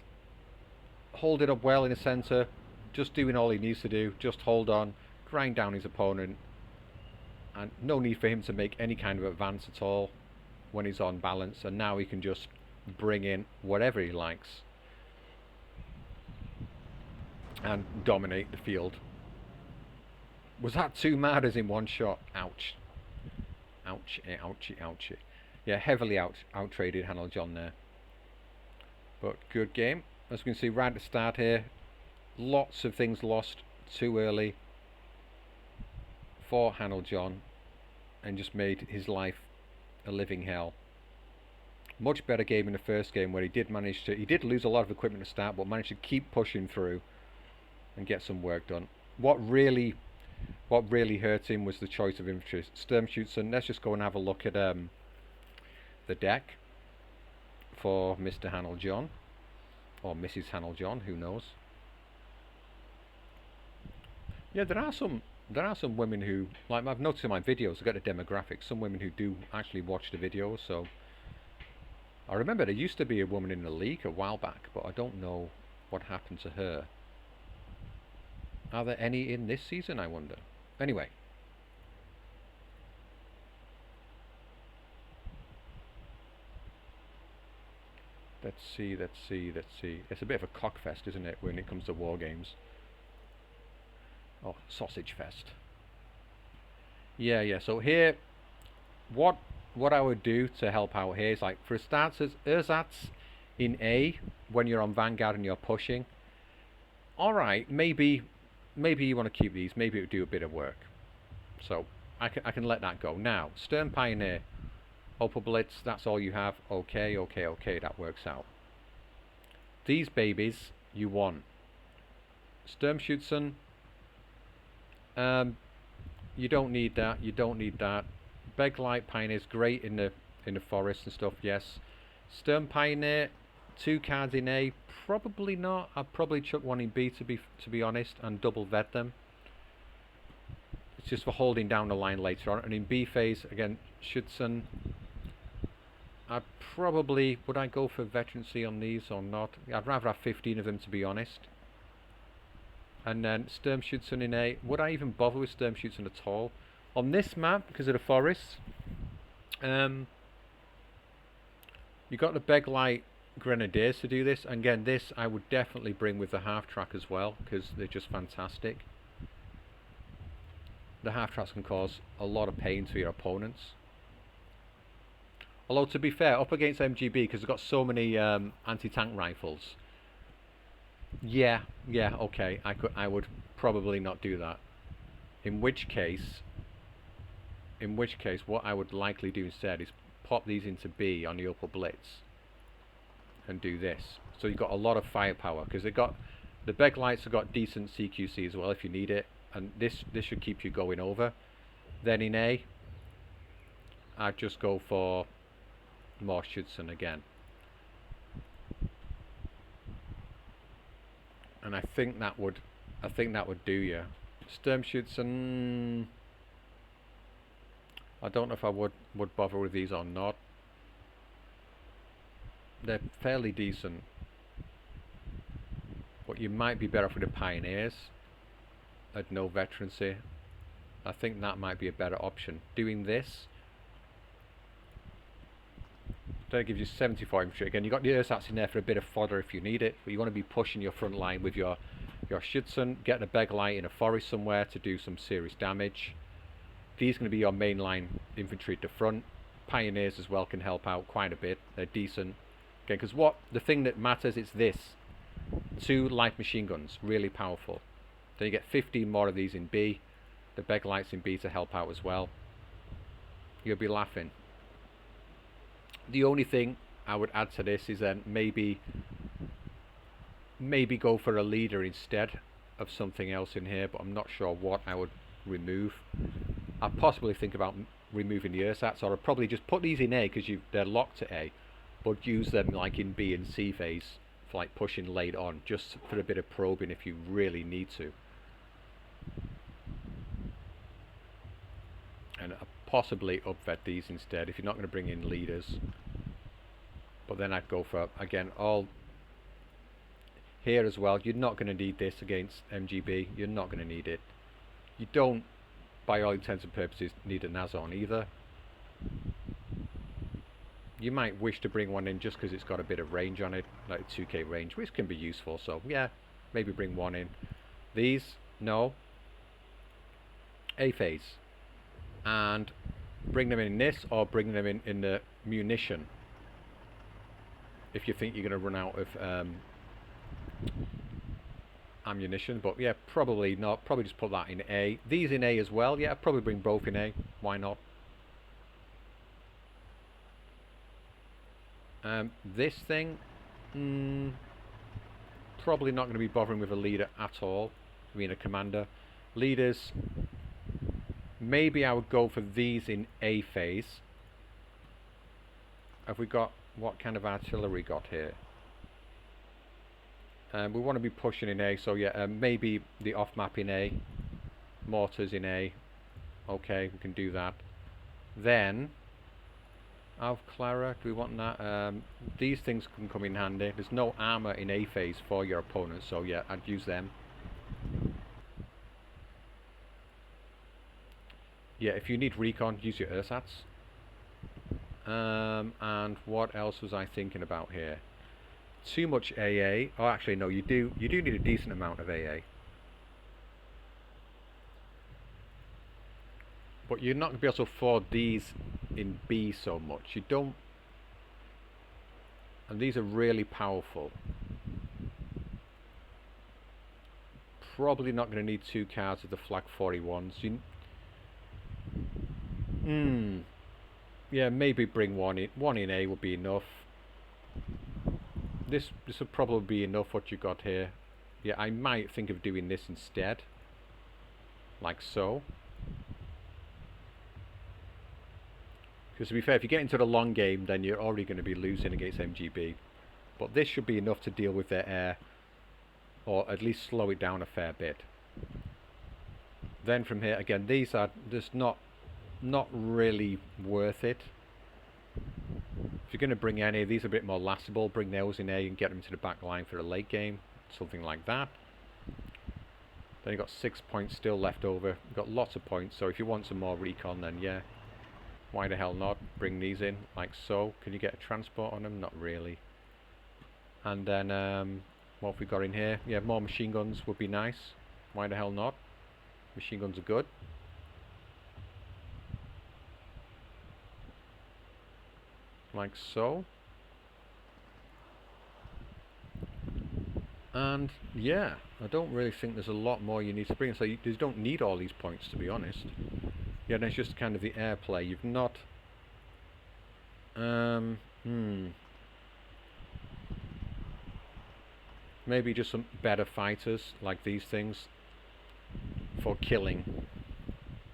hold it up well in the centre, just doing all he needs to do. Just hold on, grind down his opponent, and no need for him to make any kind of advance at all when he's on balance. And now he can just bring in whatever he likes and dominate the field. Was that two Mardas in one shot? Ouch. Ouch, ouchie, ouchie. Yeah, heavily out-traded HannelJohn there. But good game. As we can see right at the start here, lots of things lost too early for HannelJohn, and just made his life a living hell. Much better game in the first game, where he did lose a lot of equipment to start, but managed to keep pushing through and get some work done. What really hurt him was the choice of infantry. Sturmschützen. Let's just go and have a look at the deck for Mr. HannelJohn, or Mrs. HannelJohn, who knows. Yeah, there are some women who, like I've noticed in my videos, I get the demographics, some women who do actually watch the videos. So I remember there used to be a woman in the league a while back, but I don't know what happened to her. Are there any in this season, I wonder? Anyway. Let's see. It's a bit of a cockfest, isn't it, when it comes to war games? Oh, sausage fest. Yeah. So here, what I would do to help out here is, like, for starters, ersatz in A when you're on Vanguard and you're pushing. Alright, maybe you want to keep these. Maybe it would do a bit of work. So I can let that go. Now, Stern Pioneer, Opal Blitz, that's all you have. Okay, that works out. These babies you want. Sturmschützen, you don't need that. Beglite Pioneer's great in the forest and stuff, yes. Stern Pioneer, 2 cards in A, probably not. I'd probably chuck 1 in B to be honest, and double vet them. It's just for holding down the line later on. And in B phase, again, Schützen, would I go for veterancy on these or not? I'd rather have 15 of them, to be honest. And then Sturmschützen in A. Would I even bother with Sturmschützen at all? On this map, because of the forests, you got the Beglite Grenadiers to do this. And again, this I would definitely bring with the half track as well, because they're just fantastic. The half tracks can cause a lot of pain to your opponents. Although, to be fair, up against MGB, because they've got so many anti-tank rifles, yeah, okay, I would probably not do that. In which case, what I would likely do instead is pop these into B on the Opal Blitz and do this. So you've got a lot of firepower, because they've got the Beglites have got decent CQC as well if you need it, and this should keep you going over. Then in A, I'd just go for more Schützen again. And I think that would do you. Sturmschützen, I don't know if I would bother with these or not. They're fairly decent, but you might be better off with the Pioneers at no veterancy. I think that might be a better option. Doing this, that gives you 74 infantry. Again, you've got the ersatz in there for a bit of fodder if you need it, but you want to be pushing your front line with your Schützen, getting a Beglite in a forest somewhere to do some serious damage. These are going to be your mainline infantry at the front. Pioneers as well can help out quite a bit. They're decent. Again, because the thing that matters is this. 2 light machine guns, really powerful. Then you get 15 more of these in B. The Beglites in B to help out as well. You'll be laughing. The only thing I would add to this is then maybe go for a leader instead of something else in here, but I'm not sure what I would remove. I'd possibly think about removing the ersatz, or I'd probably just put these in A because they're locked to A, but use them like in B and C phase for like pushing late on, just for a bit of probing if you really need to. And possibly upvet these instead if you're not going to bring in leaders. But then I'd go for, again, all here as well. You're not going to need this against MGB. You're not going to need it. You don't, by all intents and purposes, need a Nazon either. You might wish to bring one in just because it's got a bit of range on it, like a 2k range, which can be useful. So yeah, maybe bring one in. These, no. A phase. And bring them in this, or bring them in the munition if you think you're going to run out of ammunition. But yeah, probably not. Probably just put that in A. These in A as well. Yeah, I'd probably bring both in A. Why not? This thing, probably not going to be bothering with a leader at all. I mean, a commander. Leaders, maybe I would go for these in A phase. Have we got, what kind of artillery got here? We want to be pushing in A, so yeah, maybe the off map in A, mortars in A. Okay, we can do that. Then, Alv Clara, do we want that? These things can come in handy. There's no armor in A phase for your opponent, so yeah, I'd use them. Yeah, if you need recon, use your ersatz. And what else was I thinking about here? Too much AA. Oh, actually, no. You do need a decent amount of AA. But you're not going to be able to afford these in B so much. You don't... And these are really powerful. Probably not going to need 2 cards of the Flak 41s. Yeah, maybe bring one in. One in A would be enough. This would probably be enough what you got here. Yeah, I might think of doing this instead. Like so. Because to be fair, if you get into the long game, then you're already going to be losing against MGB. But this should be enough to deal with their air. Or at least slow it down a fair bit. Then from here, again, these are just not really worth it. If you're going to bring any of these a bit more lastable, bring those in A and get them to the back line for the late game. Something like that. Then you've got 6 points still left over. You've got lots of points, so if you want some more recon, then yeah. Why the hell not? Bring these in, like so. Can you get a transport on them? Not really. And then, what have we got in here? Yeah, more machine guns would be nice. Why the hell not? Machine guns are good. Like so. And yeah, I don't really think there's a lot more you need to bring. So you don't need all these points, to be honest. Yeah, and it's just kind of the airplay. You've not... Maybe just some better fighters, like these things, for killing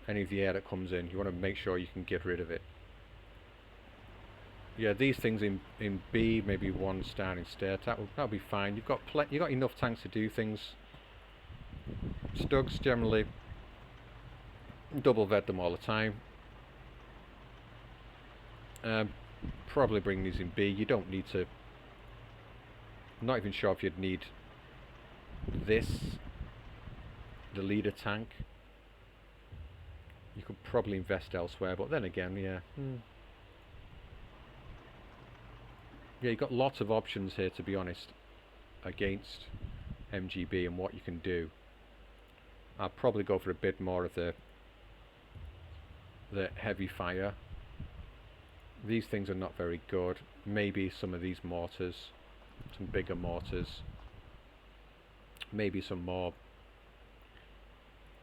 any of the air that comes in. You want to make sure you can get rid of it. Yeah, these things in B, maybe 1 star instead. That'll be fine. You've got enough tanks to do things. Stugs generally double vet them all the time. Probably bring these in B. You don't need to. I'm not even sure if you'd need this, the leader tank. You could probably invest elsewhere, but then again, yeah. Yeah, you've got lots of options here, to be honest, against MGB and what you can do. I'll probably go for a bit more of the heavy fire. These things are not very good. Maybe some of these mortars, some bigger mortars. Maybe some more.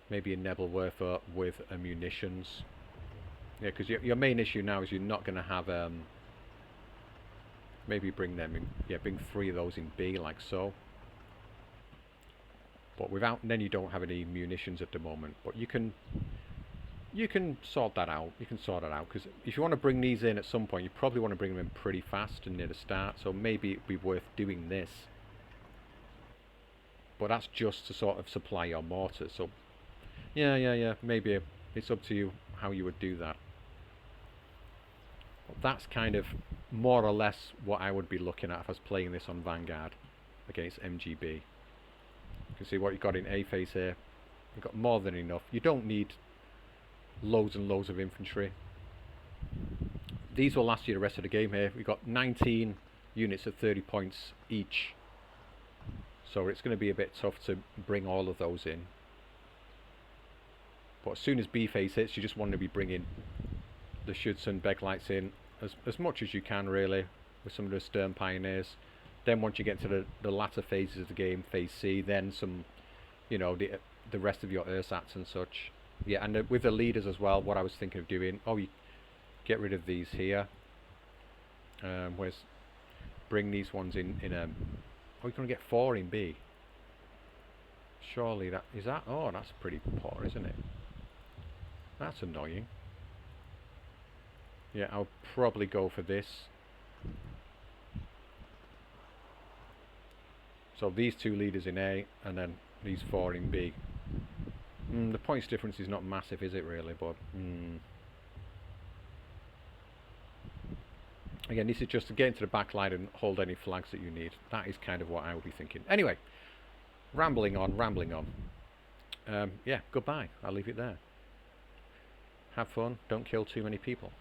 Maybe a Nebelwerfer with munitions. Yeah, because your main issue now is you're not going to have... maybe bring them in. Yeah, bring 3 of those in B, like so. But without... Then you don't have any munitions at the moment. But you can sort that out. You can sort it out. Because if you want to bring these in at some point, you probably want to bring them in pretty fast and near the start. So maybe it'd be worth doing this. But that's just to sort of supply your mortars. So, yeah. Maybe it's up to you how you would do that. But that's kind of more or less what I would be looking at if I was playing this on Vanguard against MGB. You can see what you've got in A phase here. You've got more than enough. You don't need loads and loads of infantry. These will last you the rest of the game here. We've got 19 units at 30 points each. So it's going to be a bit tough to bring all of those in. But as soon as B phase hits, you just want to be bringing the Schutzen Beglights in as much as you can, really, with some of the Stern Pioneers. Then once you get to the latter phases of the game, phase C, then some, you know, the rest of your ersatz and such. Yeah, and with the leaders as well, what I was thinking of doing, you get rid of these here. Bring these ones in you're going to get 4 in B. Surely that's pretty poor, isn't it? That's annoying. Yeah, I'll probably go for this. So these 2 leaders in A, and then these 4 in B. The points difference is not massive, is it really? But again, this is just to get into the back line and hold any flags that you need. That is kind of what I would be thinking. Anyway, rambling on. Yeah, goodbye. I'll leave it there. have fun, don't kill too many people.